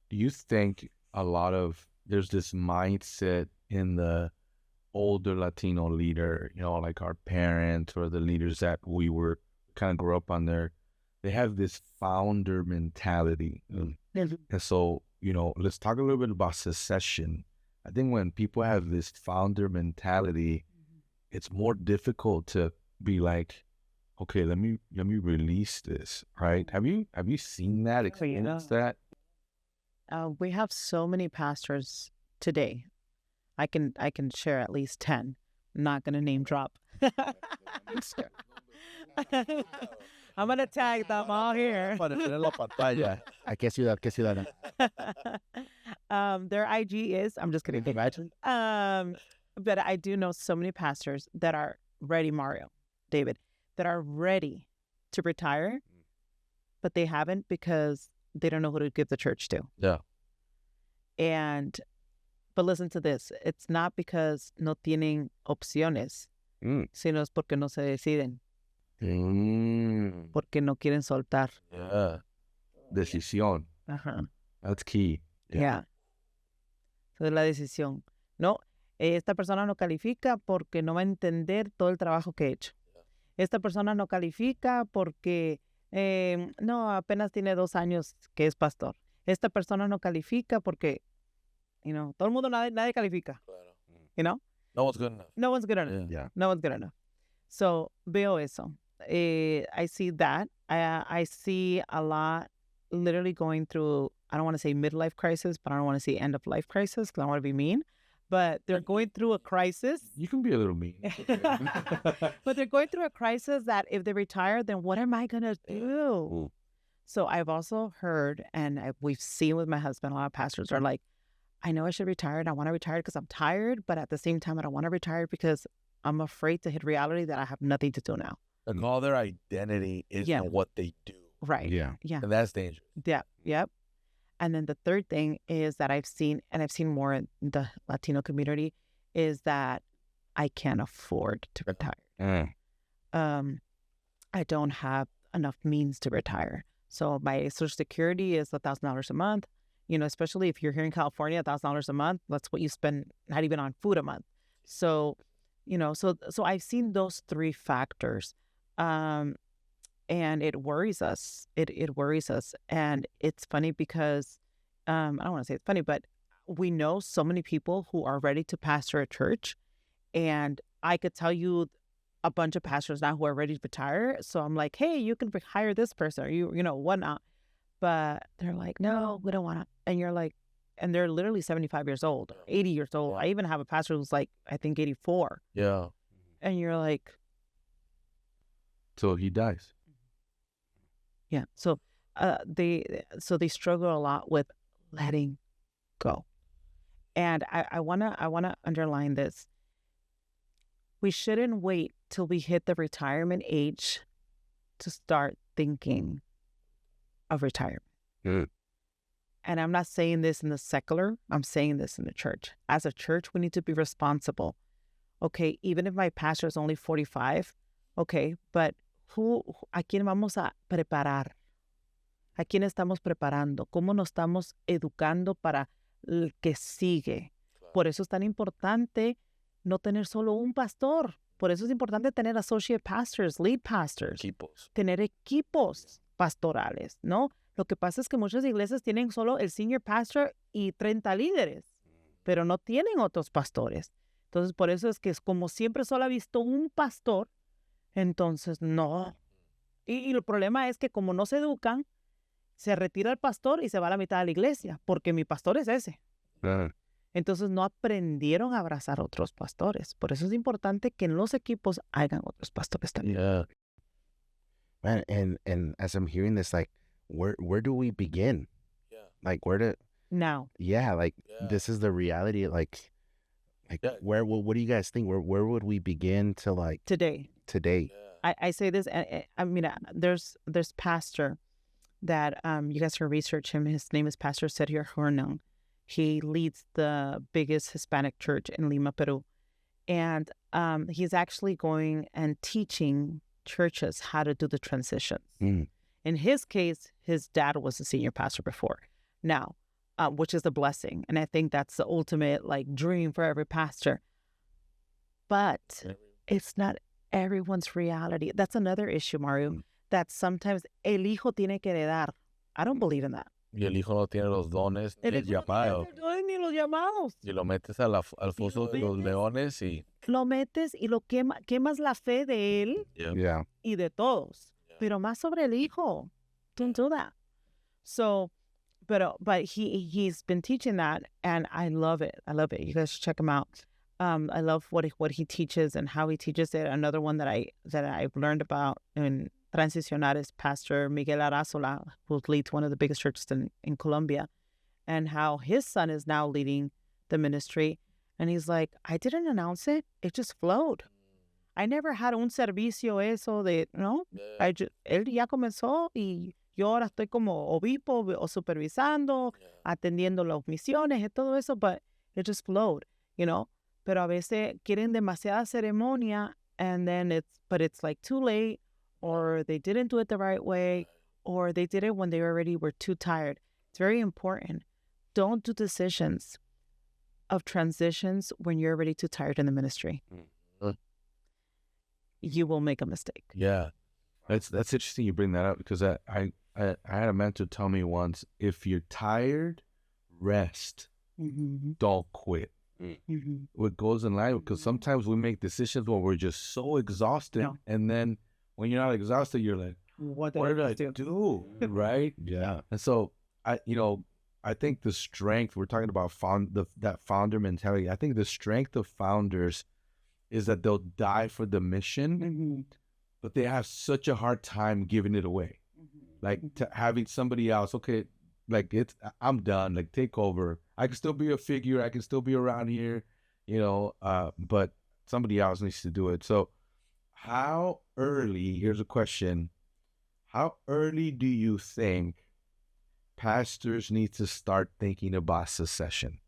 S1: do you think there's this mindset in the older Latino leader, like our parents or the leaders that we were kind of grew up under, they have this founder mentality. And so, let's talk a little bit about secession. I think when people have this founder mentality, it's more difficult to be like, okay, let me release this, right? Have you seen that, experienced that?
S2: We have so many pastors today. I can share at least 10. I'm not gonna name drop. I'm gonna tag them all here.
S3: ¿A qué ciudad?
S2: Their IG is, I'm just kidding.
S3: Imagine.
S2: But I do know so many pastors that are ready, David, that are ready to retire, but they haven't because they don't know who to give the church to.
S4: Yeah.
S2: But listen to this. It's not because no tienen opciones, sino es porque no se deciden. Porque no quieren soltar.
S4: Yeah.
S1: Decisión.
S2: Ajá.
S1: That's key.
S2: Yeah. So, la decisión. No, esta persona no califica porque no va a entender todo el trabajo que he hecho. Esta persona no califica porque no, apenas tiene 2 años que es pastor. Esta persona no califica porque, todo el mundo, nadie califica.
S4: Claro. No one's good enough.
S2: No one's good enough.
S3: Yeah.
S2: No one's good enough. So, veo eso. I see that. I see a lot literally going through, I don't want to say midlife crisis, but I don't want to say end of life crisis because I don't want to be mean. But they're going through a crisis.
S1: You can be a little mean.
S2: But they're going through a crisis that if they retire, then what am I going to do? So I've also heard, and we've seen with my husband, a lot of pastors are like, I know I should retire and I want to retire because I'm tired, but at the same time, I don't want to retire because I'm afraid to hit reality that I have nothing to do now.
S4: And all their identity is in what they do.
S2: Right.
S3: Yeah.
S4: And that's dangerous.
S2: Yeah. Yep. And then the third thing is that I've seen more in the Latino community, is that I can't afford to retire. I don't have enough means to retire. So my Social Security is $1,000 a month. Especially if you're here in California, $1,000 a month, that's what you spend not even on food a month. So, so I've seen those 3 factors. And it worries us. It worries us. And it's funny because, I don't want to say it's funny, but we know so many people who are ready to pastor a church. And I could tell you a bunch of pastors now who are ready to retire. So I'm like, hey, you can hire this person or whatnot. But they're like, no, we don't want to. And you're like, and they're literally 75 years old, 80 years old. I even have a pastor who's like, I think 84.
S4: Yeah.
S2: And you're like,
S1: so he dies.
S2: Yeah. So they struggle a lot with letting go. And I wanna underline this. We shouldn't wait till we hit the retirement age to start thinking of retirement. And I'm not saying this in the secular, I'm saying this in the church. As a church, we need to be responsible. Okay, even if my pastor is only 45, okay, but ¿a quién vamos a preparar? ¿A quién estamos preparando? ¿Cómo nos estamos educando para el que sigue? Por eso es tan importante no tener solo un pastor. Por eso es importante tener associate pastors, lead pastors.
S4: Equipos.
S2: Tener equipos pastorales, ¿no? Lo que pasa es que muchas iglesias tienen solo el senior pastor y 30 líderes, pero no tienen otros pastores. Entonces, por eso es que como siempre solo ha visto un pastor, entonces no. Y el problema es que como no se educan, se retira el pastor y se va a la mitad de la iglesia, porque mi pastor es ese. Entonces no aprendieron a abrazar otros pastores. Por eso es importante que en los equipos hayan otros pastores también.
S4: Yeah.
S3: Man, and as I'm hearing this, like, where do we begin?
S4: Yeah.
S3: Like, where to...
S2: Now.
S3: Yeah, like, this is the reality. Like where, what do you guys think? Where would we begin to, like...
S2: Today.
S4: Yeah.
S2: I say this, I mean, there's pastor that you guys can research him. His name is Pastor Sergio Hornung. He leads the biggest Hispanic church in Lima, Peru. And he's actually going and teaching churches how to do the transitions. In his case, his dad was a senior pastor before now, which is a blessing. And I think that's the ultimate like dream for every pastor. But it's not everyone's reality. That's another issue, Mario, that sometimes el hijo tiene que heredar. I don't believe in that.
S4: Y el hijo no tiene los dones ni el llamado.
S2: Ni los llamados.
S4: Y lo metes al foso de los leones y...
S2: Lo metes y lo quemas la fe de él
S3: Yeah.
S2: y de todos. Pero más sobre el hijo. Don't do that. So, but he's been teaching that, and I love it. I love it. You guys should check him out. I love what he teaches and how he teaches it. Another one that I've learned about in Transicionar is Pastor Miguel Arazola, who leads one of the biggest churches in Colombia, and how his son is now leading the ministry. And he's like, I didn't announce it. It just flowed. I never had un servicio eso de, no. Él ya comenzó y yo ahora estoy como obispo o supervisando, atendiendo las misiones y todo eso, but it just flowed, you know. Pero a veces quieren demasiada ceremonia, and then it's like too late, or they didn't do it the right way, or they did it when they already were too tired. It's very important. Don't do decisions of transitions when you're already too tired in the ministry. You will make a mistake.
S1: Yeah. That's interesting you bring that up, because I had a mentor tell me once, if you're tired, rest. Don't quit. What goes in life, because sometimes we make decisions when we're just so exhausted, and then when you're not exhausted, you're like, what did I do? Right?
S3: Yeah.
S1: And so I think the strength, we're talking about that founder mentality. I think the strength of founders is that they'll die for the mission, but they have such a hard time giving it away. Like having somebody else, okay, like I'm done, like take over. I can still be a figure, I can still be around here, but somebody else needs to do it. So here's a question, how early do you think pastors need to start thinking about succession?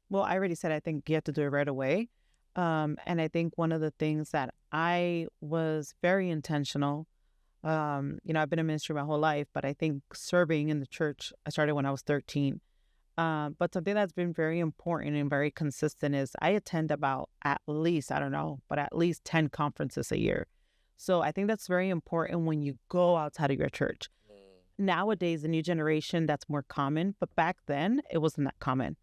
S2: Well, I already said I think you have to do it right away. And I think one of the things that I was very intentional, I've been in ministry my whole life, but I think serving in the church, I started when I was 13. But something that's been very important and very consistent is I attend about at least 10 conferences a year. So I think that's very important when you go outside of your church. Nowadays, the new generation, that's more common, but back then it wasn't that common.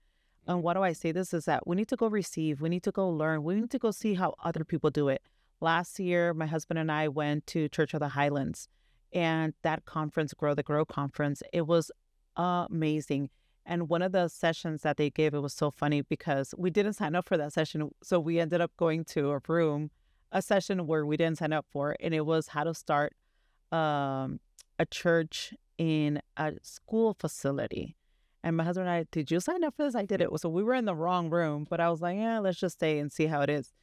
S2: And why do I say this is that we need to go receive, we need to go learn, we need to go see how other people do it. Last year, my husband and I went to Church of the Highlands, and that conference, Grow the Grow conference, it was amazing. And one of the sessions that they gave, it was so funny because we didn't sign up for that session. So we ended up going to a session where we didn't sign up for, and it was how to start a church in a school facility. And my husband and I, did you sign up for this? I did it. So we were in the wrong room, but I was like, yeah, let's just stay and see how it is.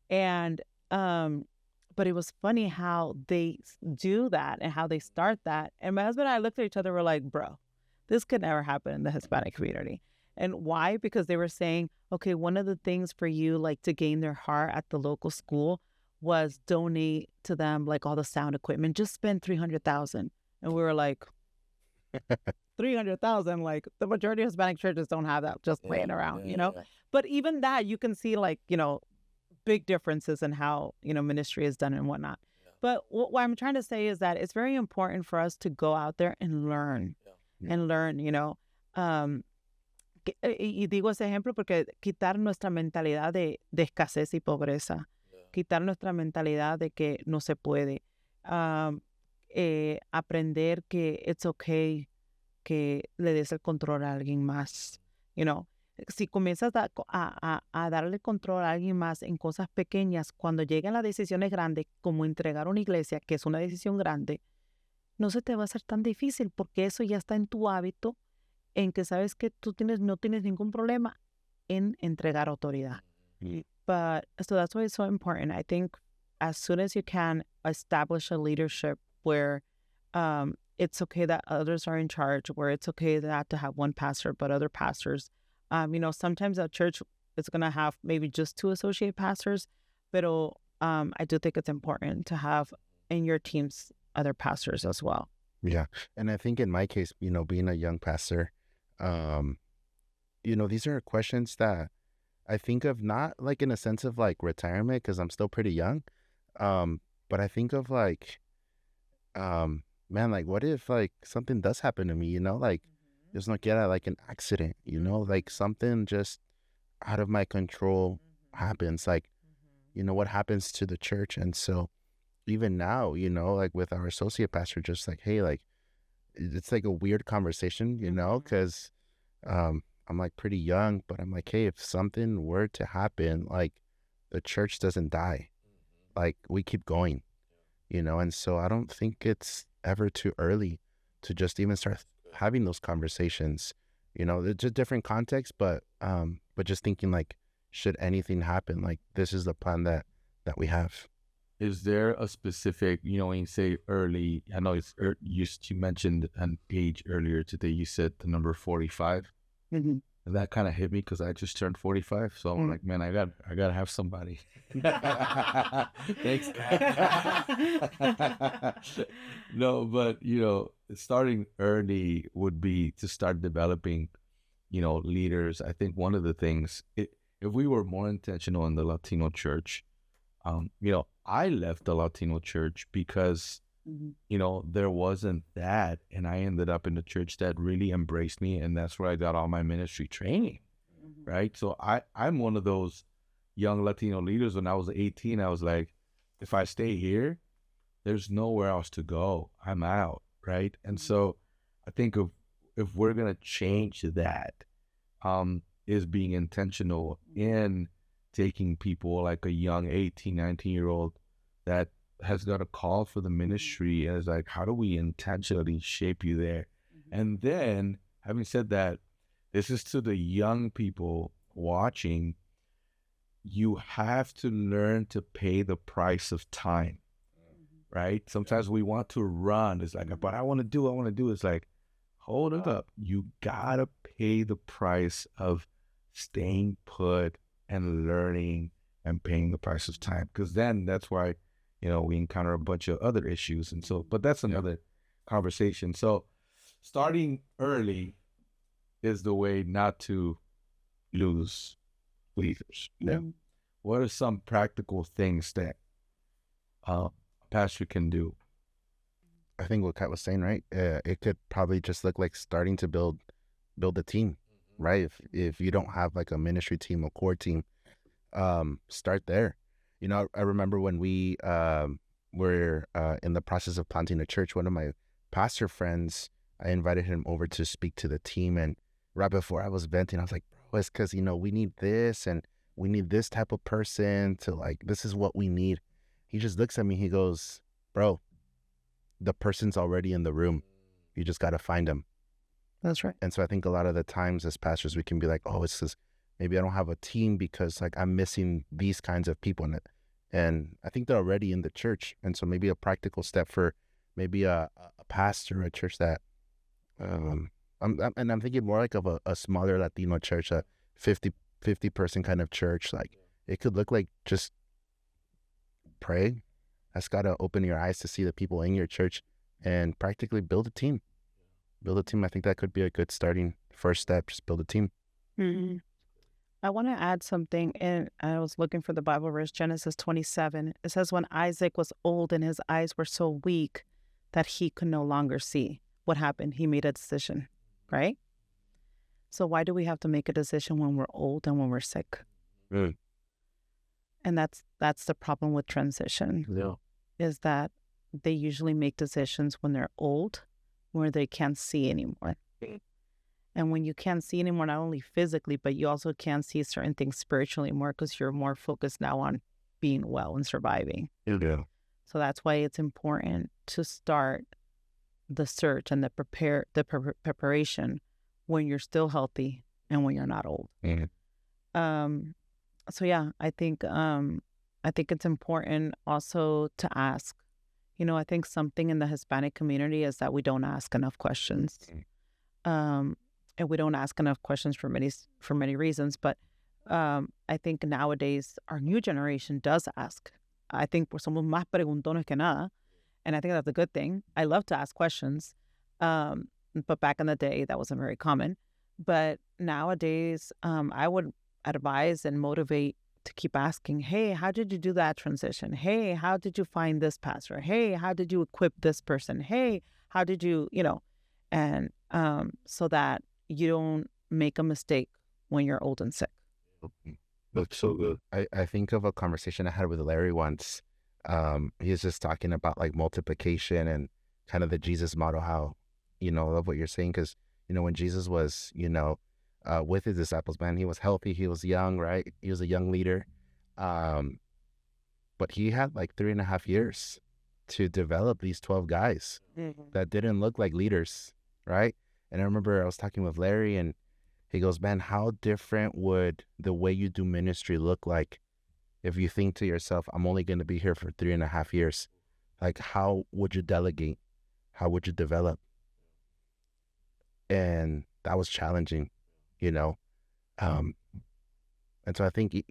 S2: And, but it was funny how they do that and how they start that. And my husband and I looked at each other, we're like, bro, this could never happen in the Hispanic community. And why? Because they were saying, okay, one of the things for you, like to gain their heart at the local school was donate to them, like all the sound equipment, just spend $300,000. And we were like, 300,000, like the majority of Hispanic churches don't have that just laying around, But even that, you can see like, big differences in how, ministry is done and whatnot. But what I'm trying to say is that it's very important for us to go out there and learn, y digo ese ejemplo porque quitar nuestra mentalidad de escasez y pobreza, quitar nuestra mentalidad de que no se puede, aprender que it's okay que le des el control a alguien más, Si comienzas a darle control a alguien más en cosas pequeñas, cuando lleguen las decisiones grandes, como entregar una iglesia, que es una decisión grande, no se te va a hacer tan difícil porque eso ya está en tu hábito, en que sabes que tú no tienes ningún problema en entregar autoridad. But so that's why it's so important. I think as soon as you can establish a leadership where it's okay that others are in charge, where it's okay not to have one pastor, but other pastors. Sometimes a church is going to have maybe just 2 associate pastors, but I do think it's important to have in your teams other pastors as well.
S3: Yeah. And I think in my case, being a young pastor, um, these are questions that I think of not like in a sense of like retirement because I'm still pretty young. But I think of like, man, like what if like something does happen to me, like just not get like an accident, like something just out of my control happens. Like, what happens to the church? And so even now, like with our associate pastor, just like, hey, like it's like a weird conversation, because I'm like pretty young, but I'm like, hey, if something were to happen, like the church doesn't die, like we keep going, and so I don't think it's ever too early to just even start having those conversations. They're just different contexts, but just thinking like, should anything happen, like this is the plan that we have.
S1: Is there a specific, when you say early, I know it's you mentioned an age earlier today. You said the number 45.
S2: Mm-hmm.
S1: And that kind of hit me because I just turned 45. So I'm like, man, I gotta have somebody. Thanks. No, but starting early would be to start developing, leaders. I think one of the things, if we were more intentional in the Latino church, I left the Latino church because, there wasn't that. And I ended up in a church that really embraced me. And that's where I got all my ministry training. Right. So I'm one of those young Latino leaders. When I was 18, I was like, if I stay here, there's nowhere else to go. I'm out. Right. And so I think if we're going to change that, is being intentional in taking people like a young 18, 19-year-old that has got a call for the ministry, and is like, how do we intentionally shape you there? And then, having said that, this is to the young people watching. You have to learn to pay the price of time, right? Sometimes we want to run. It's like, but I want to do. It's like, hold up. You gotta pay the price of staying put and learning and paying the price of time, because then that's why we encounter a bunch of other issues. And so, but that's another conversation. So starting early is the way not to lose leaders. What are some practical things that a pastor can do?
S3: I think what Kat was saying, right? It could probably just look like starting to build a team, right? If you don't have like a ministry team, a core team, start there. I remember when we were in the process of planting a church, one of my pastor friends, I invited him over to speak to the team. And right before I was venting, I was like, bro, it's because, we need this and we need this type of person to like, this is what we need. He just looks at me, he goes, bro, the person's already in the room. You just got to find them.
S2: That's right.
S3: And so I think a lot of the times as pastors, we can be like, oh, it's just, maybe I don't have a team because like I'm missing these kinds of people in it. And I think they're already in the church. And so maybe a practical step for maybe a pastor, a church that, I'm thinking more like of a smaller Latino church, a 50 person kind of church. Like it could look like just pray. That's got to open your eyes to see the people in your church and practically build a team. I think that could be a good starting first step. Just build a team.
S2: Mm-hmm. I want to add something, and I was looking for the Bible verse, Genesis 27. It says, when Isaac was old and his eyes were so weak that he could no longer see, what happened? He made a decision, right? So why do we have to make a decision when we're old and when we're sick?
S1: Mm.
S2: And that's the problem with transition, is that they usually make decisions when they're old, where they can't see anymore. And when you can't see anymore, not only physically, but you also can't see certain things spiritually more because you're more focused now on being well and surviving.
S1: Yeah.
S2: So that's why it's important to start the search and the preparation when you're still healthy and when you're not old. So yeah, I think it's important also to ask. I think something in the Hispanic community is that we don't ask enough questions. And we don't ask enough questions for many reasons. But I think nowadays our new generation does ask. I think somos más preguntones que nada. And I think that's a good thing. I love to ask questions. But back in the day, that wasn't very common. But nowadays, I would advise and motivate to keep asking, hey, how did you do that transition? Hey, how did you find this pastor? Hey, how did you equip this person? Hey, how did you, and so that you don't make a mistake when you're old and sick.
S3: That's so good. I think of a conversation I had with Larry once. He was just talking about like multiplication and kind of the Jesus model, how, I love what you're saying, because, when Jesus was, with his disciples, man, he was healthy, he was young, right? He was a young leader. But he had like 3.5 years to develop these 12 guys that didn't look like leaders, right? And I remember I was talking with Larry, and he goes, man, how different would the way you do ministry look like if you think to yourself, I'm only going to be here for 3.5 years? Like, how would you delegate? How would you develop? And that was challenging, and so I think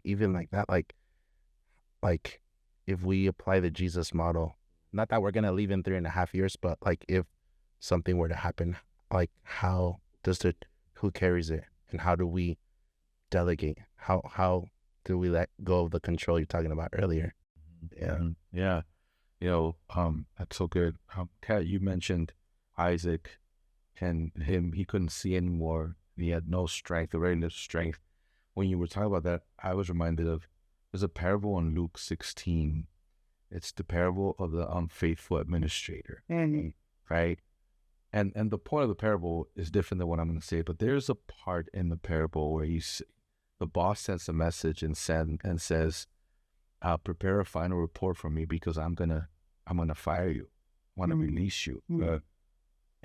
S3: even like that, like if we apply the Jesus model, not that we're going to leave in 3.5 years, but like if something were to happen, like who carries it, and how do we delegate? How do we let go of the control you're talking about earlier?
S1: Yeah. That's so good. Kat, you mentioned Isaac, and he couldn't see anymore. He had no strength, very little strength. When you were talking about that, I was reminded of, there's a parable in Luke 16. It's the parable of the unfaithful administrator, right? And the point of the parable is different than what I'm going to say, but there's a part in the parable where the boss sends a message and says, prepare a final report for me, because I'm gonna fire you. I want to release you.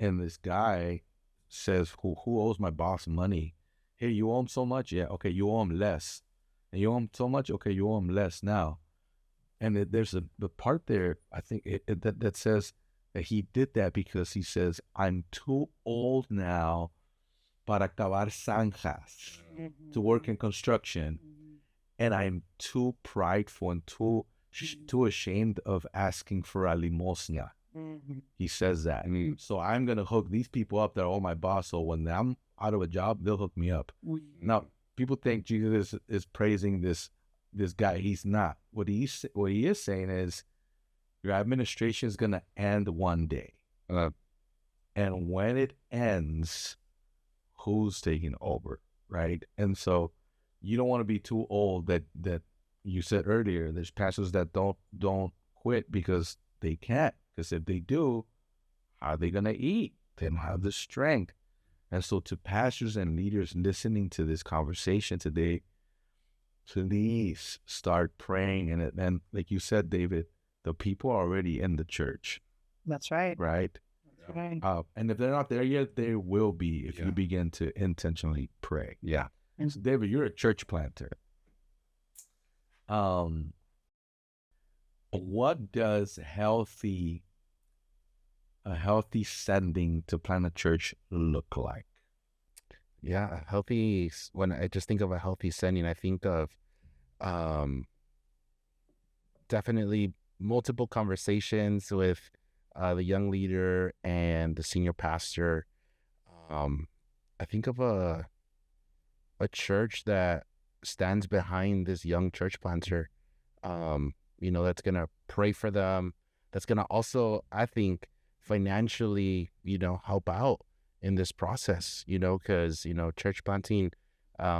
S1: And this guy says, who owes my boss money? Hey, you owe him so much? Yeah, okay, you owe him less. And you owe him so much? Okay, you owe him less now. And there's the part there, I think, that says that he did that because he says, I'm too old now para acabar zanjas, to work in construction. And I'm too prideful and too ashamed of asking for a limosna. He says that. So I'm going to hook these people up that are all my boss, so when I'm out of a job, they'll hook me up. Now, people think Jesus is praising this guy. He's not. What he is saying is, your administration is going to end one day. And when it ends, who's taking over, right? And so you don't want to be too old. That you said earlier, there's pastors that don't quit because they can't. Because if they do, how are they going to eat? They don't have the strength. And so to pastors and leaders listening to this conversation today, please start praying. And then, like you said, David, the people are already in the church.
S2: That's right.
S1: Right?
S2: That's right.
S1: And if they're not there yet, they will be if you begin to intentionally pray.
S3: Yeah.
S1: So David, you're a church planter. What does a healthy sending to plant a church look like?
S3: Yeah, when I just think of a healthy sending, I think of definitely multiple conversations with the young leader and the senior pastor. I think of a church that stands behind this young church planter, that's going to pray for them, that's going to also, I think, financially, help out in this process, because, church planting,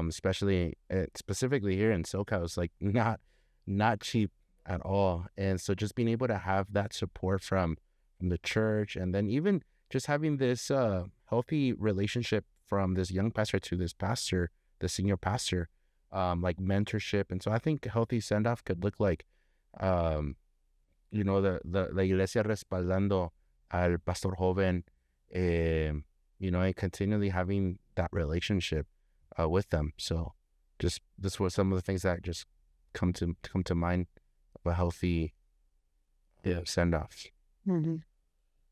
S3: specifically here in SoCal, is like not cheap at all. And so just being able to have that support from the church, and then even just having this healthy relationship from this young pastor to this pastor, the senior pastor, like mentorship. And so I think a healthy send-off could look like, la iglesia respaldando al pastor joven, and continually having that relationship with them. So just this were some of the things that just come to mind of a healthy send-off.
S2: Mm-hmm.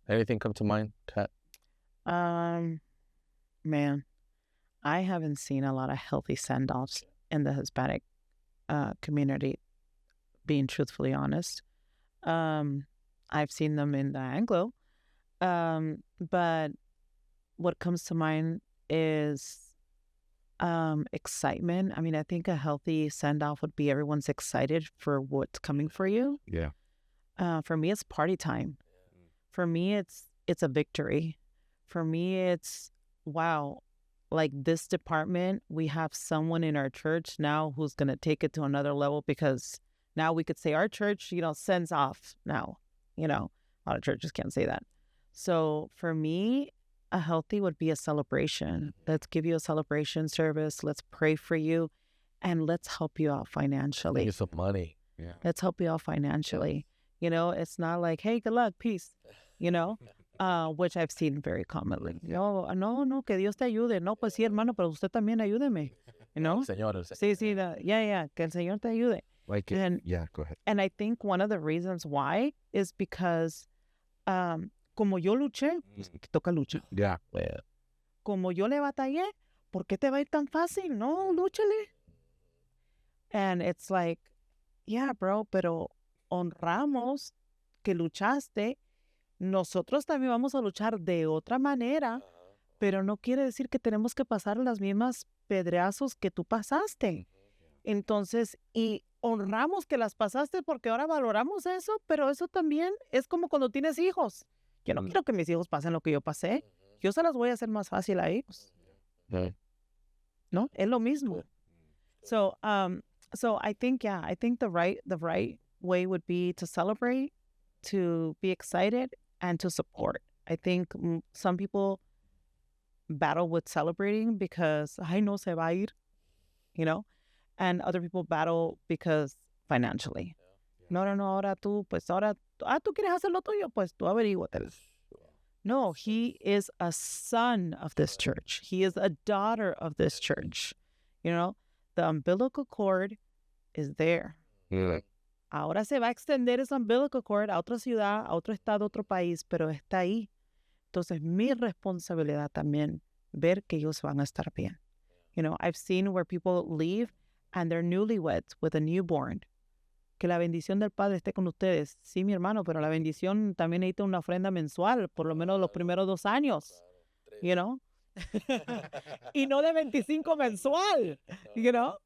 S4: Anything come to mind, Kat?
S2: Man, I haven't seen a lot of healthy send-offs in the Hispanic community, being truthfully honest. I've seen them in the Anglo. But what comes to mind is excitement. I mean, I think a healthy send-off would be everyone's excited for what's coming for you.
S3: Yeah.
S2: For me, it's party time. For me, it's a victory. For me, it's, wow, like this department, we have someone in our church now who's going to take it to another level, because now we could say our church, sends off now. A lot of churches can't say that. So for me, a healthy would be a celebration. Let's give you a celebration service. Let's pray for you, and let's help you out financially.
S4: Get some money.
S3: Yeah.
S2: Let's help you out financially. It's not like, hey, good luck, peace, which I've seen very commonly. No, que Dios te ayude. No, pues sí, hermano, pero usted también ayúdeme.
S4: Señor.
S2: Sí, que el Señor te ayude.
S3: Like, yeah, go ahead.
S2: And I think one of the reasons why is because, como yo luché, pues me toca luchar.
S3: Yeah.
S2: Como yo le batallé, ¿por qué te va a ir tan fácil? No, lúchale. And it's like, yeah, bro, pero honramos que luchaste. Nosotros también vamos a luchar de otra manera, pero no quiere decir que tenemos que pasar las mismas pedreazos que tú pasaste. Entonces, y honramos que las pasaste porque ahora valoramos eso, pero eso también es como cuando tienes hijos. Yo no quiero que mis hijos pasen lo que yo pasé. Yo se las voy a hacer más fácil a ellos. ¿No? Es lo mismo. So I think the right way would be to celebrate, to be excited, and to support. I think some people battle with celebrating because, ay, no se va a ir, and other people battle because financially. No, ahora tú quieres hacer lo tuyo, pues tú averíguate. No, he is a son of this church. He is a daughter of this church. The umbilical cord is there.
S3: Yeah.
S2: Ahora se va a extender ese umbilical cord a otra ciudad, a otro estado, a otro país, pero está ahí. Entonces, mi responsabilidad también ver que ellos van a estar bien. I've seen where people leave and they're newlyweds with a newborn. Que la bendición del Padre esté con ustedes. Sí, mi hermano, pero la bendición también necesita una ofrenda mensual, por lo menos los primeros 2 años. Y no de 25 mensual.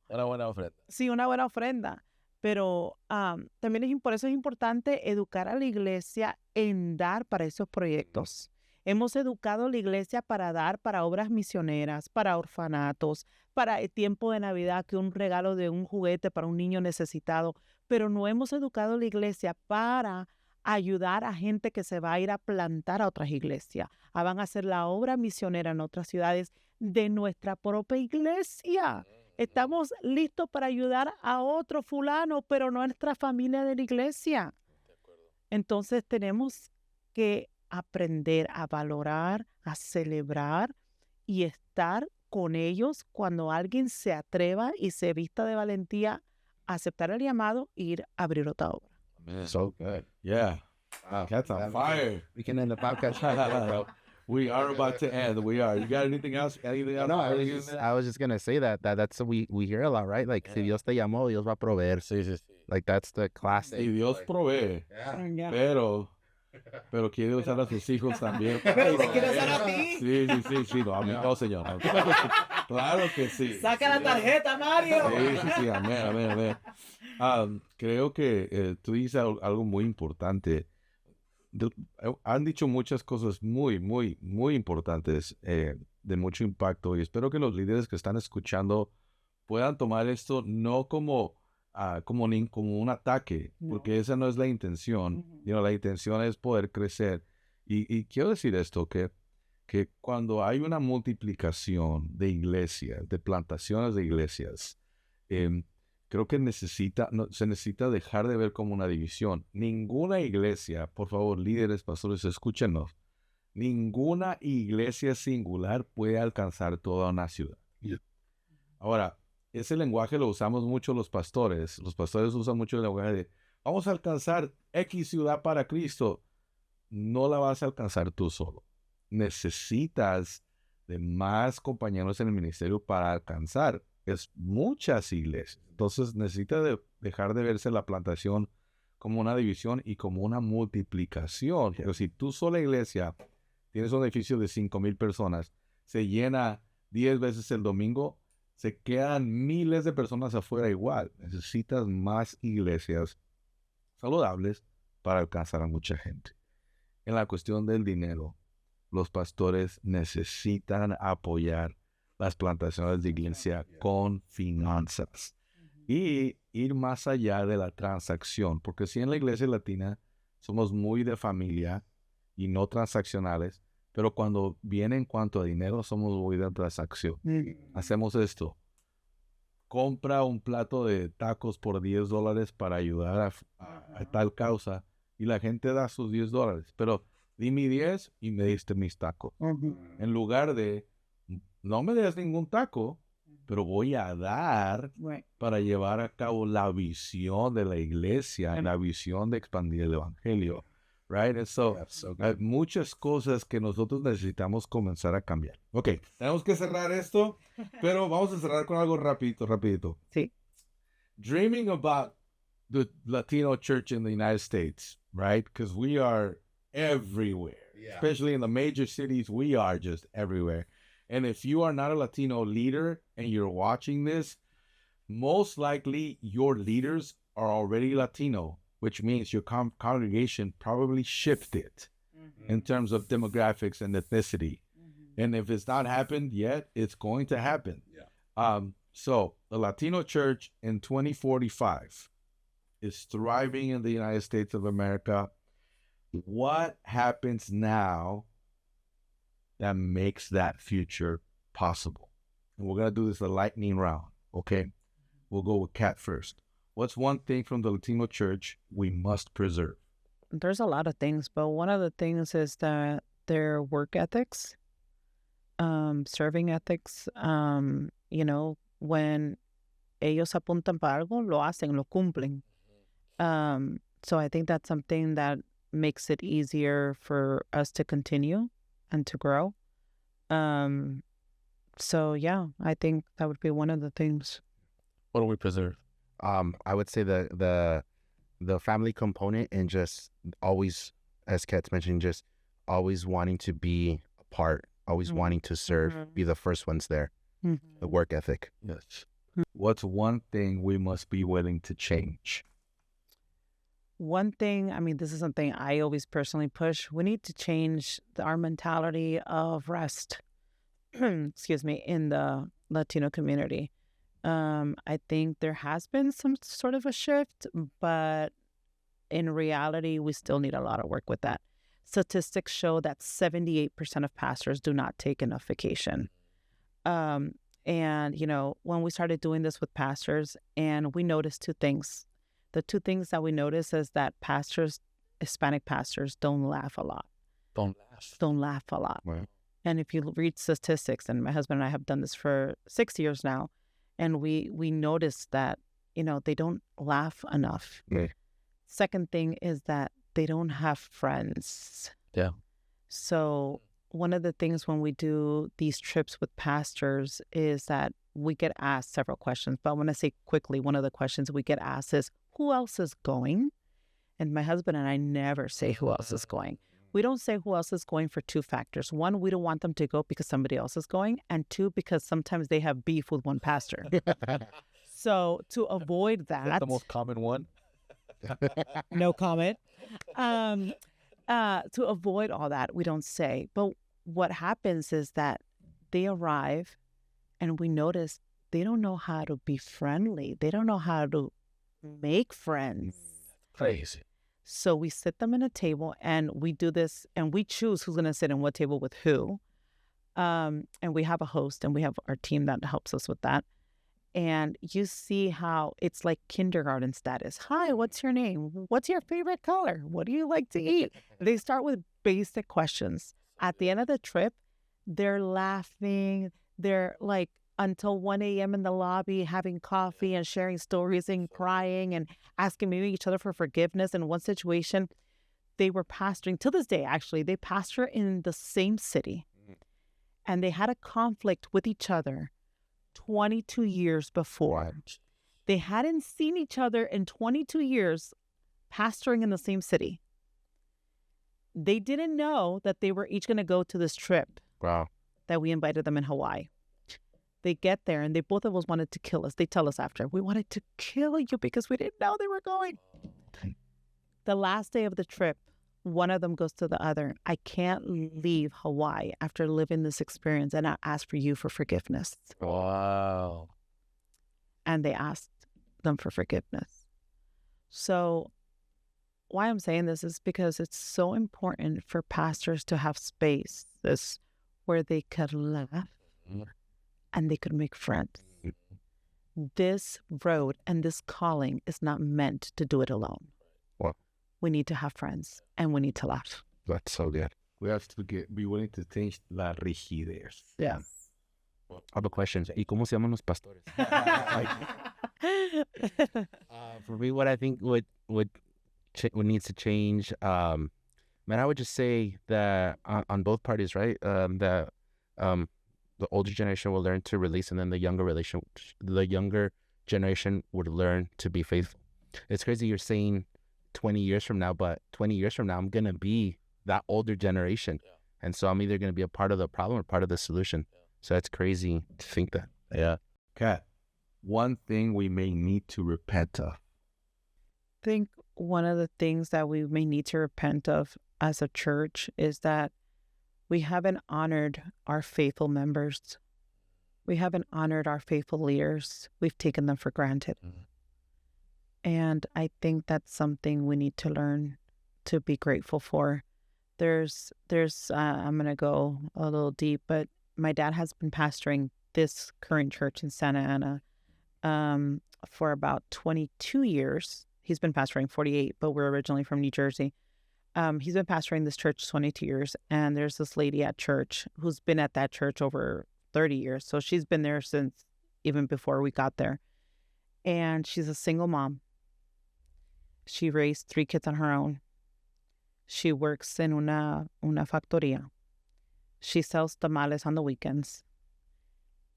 S4: Una buena ofrenda.
S2: Sí, una buena ofrenda. Pero también por eso es importante educar a la iglesia en dar para esos proyectos. Hemos educado a la iglesia para dar para obras misioneras, para orfanatos, para el tiempo de Navidad, que un regalo de un juguete para un niño necesitado. Pero no hemos educado a la iglesia para ayudar a gente que se va a ir a plantar a otras iglesias. Van a hacer la obra misionera en otras ciudades de nuestra propia iglesia. Estamos listos para ayudar a otro fulano, pero no a nuestra familia de la iglesia. Entonces tenemos que aprender a valorar, a celebrar y estar con ellos cuando alguien se atreva y se vista de valentía a aceptar el llamado e ir a abrir otra obra.
S1: Man.
S3: So good.
S1: Yeah.
S3: Wow.
S1: Cat's on fire.
S3: We can end the podcast right there, bro.
S1: We are about to end. We are. You got anything else?
S3: No, I was just gonna say that's we hear a lot, right? Like, si Dios te llamó, Dios va a proveer.
S4: Sí.
S3: Like, that's the classic.
S1: Y Dios provee.
S3: Yeah.
S1: Pero quiere usar a sus hijos también.
S2: Pero ¿te quiere usar a ti?
S1: Sí. No, a mí no, señor. Claro que sí.
S2: Saca la tarjeta, Mario.
S1: Sí. Amén. Creo que tú dices algo muy importante. Han dicho muchas cosas muy importantes, de mucho impacto, y espero que los líderes que están escuchando puedan tomar esto no como un ataque, porque esa no es la intención. La intención es poder crecer. Y quiero decir esto, que cuando hay una multiplicación de iglesias, de plantaciones de iglesias, creo que se necesita dejar de ver como una división. Ninguna iglesia, por favor, líderes, pastores, escúchenos, ninguna iglesia singular puede alcanzar toda una ciudad. Ahora, ese lenguaje lo usamos mucho los pastores. Los pastores usan mucho el lenguaje de vamos a alcanzar X ciudad para Cristo. No la vas a alcanzar tú solo. Necesitas de más compañeros en el ministerio para alcanzar muchas iglesias. Entonces necesita dejar de verse la plantación como una división y como una multiplicación. Pero si tú sola iglesia tienes un edificio de 5,000 personas, se llena 10 veces el domingo, se quedan miles de personas afuera igual. Necesitas más iglesias saludables para alcanzar a mucha gente. En la cuestión del dinero, los pastores necesitan apoyar las plantaciones de iglesia con finanzas y ir más allá de la transacción, porque si en la iglesia latina somos muy de familia y no transaccionales, pero cuando viene en cuanto a dinero somos muy de transacción. Hacemos esto: compra un plato de tacos por $10 para ayudar a tal causa, y la gente da sus $10, pero di mi 10 y me diste mis tacos. En lugar de, no me des ningún taco, pero voy a dar para llevar a cabo la visión de la iglesia, la visión de expandir el evangelio. Right? And so, hay muchas cosas que nosotros necesitamos comenzar a cambiar. Ok, tenemos que cerrar esto, pero vamos a cerrar con algo rapidito.
S2: Sí.
S1: Dreaming about the Latino church in the United States, right? Because we are everywhere. Yeah. Especially in the major cities, we are just everywhere. And if you are not a Latino leader and you're watching this, most likely your leaders are already Latino, which means your congregation probably shifted in terms of demographics and ethnicity. And if it's not happened yet, it's going to happen. Yeah. So the Latino church in 2045 is thriving in the United States of America. What happens now that makes that future possible? And we're going to do this a lightning round, okay? We'll go with Kat first. What's one thing from the Latino church we must preserve?
S2: There's a lot of things, but one of the things is that their work ethics, serving ethics, you know, when ellos apuntan para algo, lo hacen, lo cumplen. So I think that's something that makes it easier for us to continue and to grow. So yeah, I think that would be one of the things.
S4: What do we preserve?
S3: I would say the family component, and just always, as Kat's mentioned, just always wanting to be a part, always wanting to serve, be the first ones there. The work ethic.
S1: Yes. What's one thing we must be willing to change?
S2: One thing, I mean, this is something I always personally push. We need to change our mentality of rest, excuse me, in the Latino community. I think there has been some sort of a shift, but in reality, we still need a lot of work with that. Statistics show that 78% of pastors do not take enough vacation. And, you know, when we started doing this with pastors, and we noticed two things. The two things that we notice is that pastors, Hispanic pastors, don't laugh a lot. Don't laugh a lot.
S1: Wow.
S2: And if you read statistics, and my husband and I have done this for 6 years now, and we notice that, you know, they don't laugh enough.
S1: Yeah.
S2: Second thing is that they don't have friends.
S4: Yeah.
S2: So one of the things when we do these trips with pastors is that we get asked several questions. But I want to say quickly, one of the questions we get asked is, who else is going? And my husband and I never say who else is going. We don't say who else is going for two factors. One, we don't want them to go because somebody else is going. And two, because sometimes they have beef with one pastor. So to avoid that.
S4: That's the most common one.
S2: No comment. To avoid all that, we don't say. But what happens is that they arrive and we notice they don't know how to be friendly. They don't know how to make friends.
S4: Crazy.
S2: So we sit them in a table and we do this, and we choose who's going to sit in what table with who. And we have a host, and we have our team that helps us with that. And you see how it's like kindergarten status. Hi, what's your name? What's your favorite color? What do you like to eat? They start with basic questions. At the end of the trip, they're laughing. They're like until 1 a.m. in the lobby having coffee and sharing stories and crying and asking maybe each other for forgiveness. In one situation, they were pastoring, to this day actually, they pastor in the same city. And they had a conflict with each other 22 years before. They hadn't seen each other in 22 years pastoring in the same city. They didn't know that they were each going to go to this trip.
S3: Wow.
S2: That we invited them in Hawaii. They get there and they both of us wanted to kill us. They tell us after, we wanted to kill you because we didn't know they were going. The last day of the trip, one of them goes to the other, I can't leave Hawaii after living this experience and I ask for you for forgiveness.
S4: Wow.
S2: And they asked them for forgiveness. So why I'm saying this is because it's so important for pastors to have spaces where they could laugh and they could make friends. This road and this calling is not meant to do it alone.
S3: Wow.
S2: We need to have friends and we need to laugh.
S3: That's so good.
S1: We have to be willing to change la rigidez.
S2: Yeah.
S3: I have a question. ¿Y cómo se llaman los pastores? For me, what I think would needs to change, man, I would just say that on both parties, right? That the older generation will learn to release, and then the younger generation would learn to be faithful. It's crazy you're saying 20 years from now, but 20 years from now, I'm gonna be that older generation, and so I'm either gonna be a part of the problem or part of the solution. So that's crazy to think that.
S4: Yeah.
S1: Kat, one thing we may need to repent of.
S2: I think one of the things that we may need to repent of as a church is that we haven't honored our faithful members. We haven't honored our faithful leaders. We've taken them for granted. And I think that's something we need to learn to be grateful for. There's I'm going to go a little deep, but my dad has been pastoring this current church in Santa Ana for about 22 years. He's been pastoring 48, but we're originally from New Jersey. He's been pastoring this church 22 years, and there's this lady at church who's been at that church over 30 years. So she's been there since even before we got there. And she's a single mom. She raised 3 kids on her own. She works in una factoría. She sells tamales on the weekends.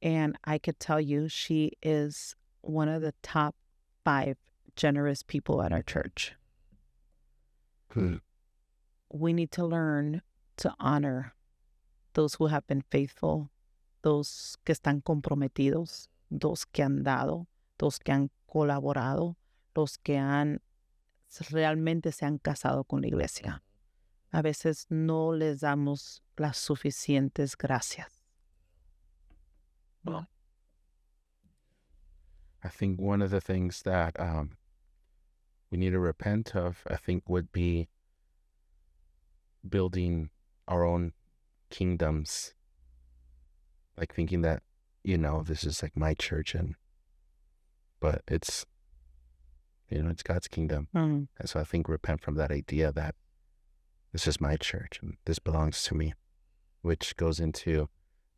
S2: And I could tell you she is one of the top 5 generous people at our church. We need to learn to honor those who have been faithful, those que están comprometidos, those que han dado, those que han colaborado, los que realmente se han casado con la iglesia. A veces no les damos las suficientes gracias.
S3: Well, I think one of the things that we need to repent of, I think, would be building our own kingdoms. Like thinking that, this is like my church, but it's God's kingdom. And so I think repent from that idea that this is my church and this belongs to me, which goes into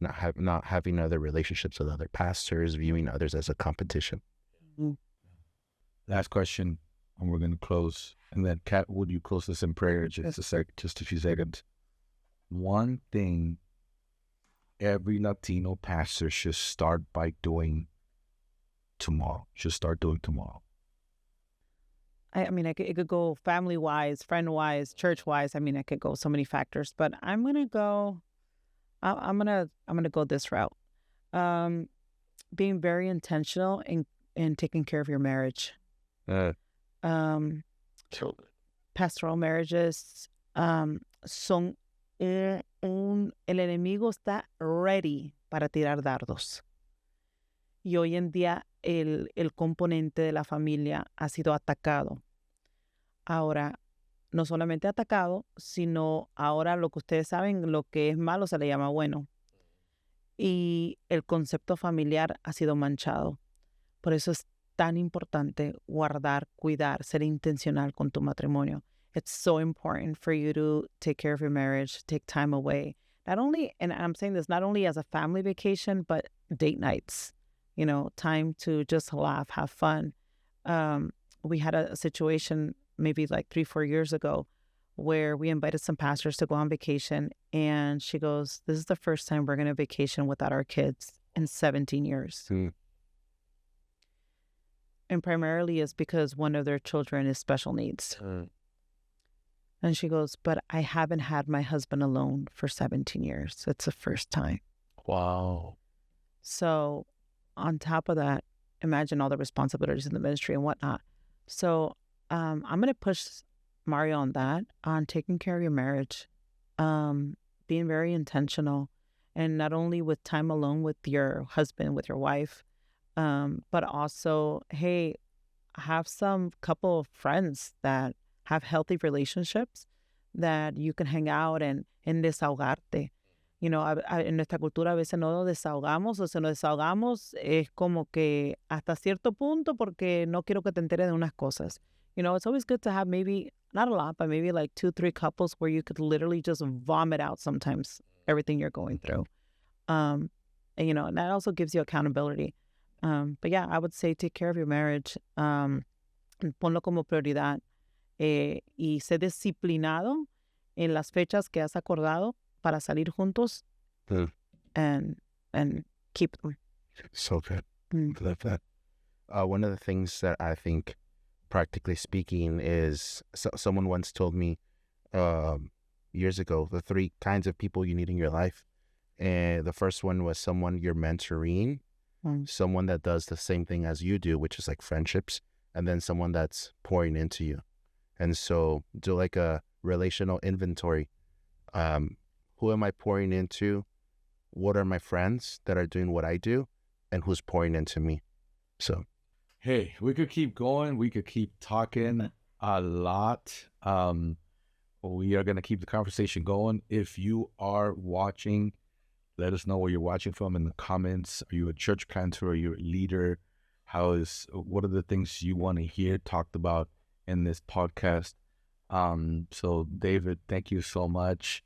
S3: not having other relationships with other pastors, viewing others as a competition.
S1: Last question, and we're going to close. And then, Kat, would you close this in prayer just a few seconds? One thing every Latino pastor should start by doing tomorrow.
S2: I mean, it could go family-wise, friend-wise, church-wise. I mean, I could go so many factors, but I'm gonna go this route. Being very intentional in taking care of your marriage. Pastoral marriages son el enemigo está ready para tirar dardos. Y hoy en día el componente de la familia ha sido atacado. Ahora, no solamente atacado, sino ahora lo que ustedes saben, lo que es malo se le llama bueno. Y el concepto familiar ha sido manchado. Por eso es tan importante guardar, cuidar, ser intencional con tu matrimonio. It's so important for you to take care of your marriage, take time away. Not only, and I'm saying this not only as a family vacation, but date nights. Time to just laugh, have fun. We had a situation maybe like 3-4 years ago where we invited some pastors to go on vacation. And she goes, this is the first time we're going to vacation without our kids in 17 years. and primarily is because one of their children is special needs. And she goes, but I haven't had my husband alone for 17 years. It's the first time.
S4: Wow.
S2: So on top of that, imagine all the responsibilities in the ministry and whatnot. So I'm going to push Mario on that, on taking care of your marriage, being very intentional, and not only with time alone with your husband, with your wife, but also, hey, have some couple of friends that have healthy relationships that you can hang out and desahogarte. You know, en nuestra cultura a veces no nos desahogamos, o si nos desahogamos es como que hasta cierto punto porque no quiero que te enteres de unas cosas. You know, it's always good to have maybe, not a lot, but maybe like 2-3 couples where you could literally just vomit out sometimes everything you're going through. And, you know, and that also gives you accountability. But yeah, I would say take care of your marriage. Ponlo como prioridad. Y sé disciplinado en las fechas que has acordado para salir juntos. And keep them.
S3: So good. Love that. One of the things that I think, practically speaking, is someone once told me years ago, the 3 kinds of people you need in your life. And the first one was someone you're mentoring, someone that does the same thing as you do, which is like friendships, and then someone that's pouring into you. And so do like a relational inventory. Who am I pouring into? What are my friends that are doing what I do? And who's pouring into me? So,
S1: hey, we could keep going. We could keep talking a lot. We are going to keep the conversation going. If you are watching, let us know where you're watching from in the comments. Are you a church planter? Are you a leader? What are the things you want to hear talked about in this podcast? So David, thank you so much.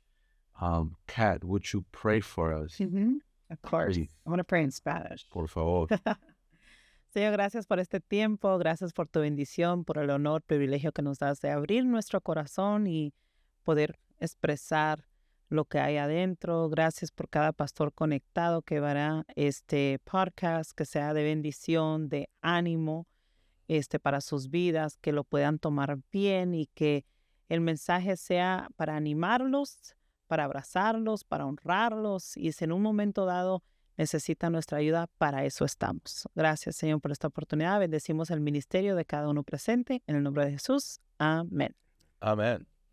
S1: Kat, would you pray for us?
S2: Of course.
S1: Please.
S2: I want to pray in Spanish.
S1: Por favor.
S2: Señor, gracias por este tiempo, gracias por tu bendición, por el honor, privilegio que nos das de abrir nuestro corazón y poder expresar lo que hay adentro. Gracias por cada pastor conectado que verá este podcast, que sea de bendición, de ánimo, para sus vidas, que lo puedan tomar bien y que el mensaje sea para animarlos, para abrazarlos, para honrarlos, y si en un momento dado necesitan nuestra ayuda, para eso estamos. Gracias, Señor, por esta oportunidad. Bendecimos el ministerio de cada uno presente. En el nombre de Jesús. Amén.
S4: Amén.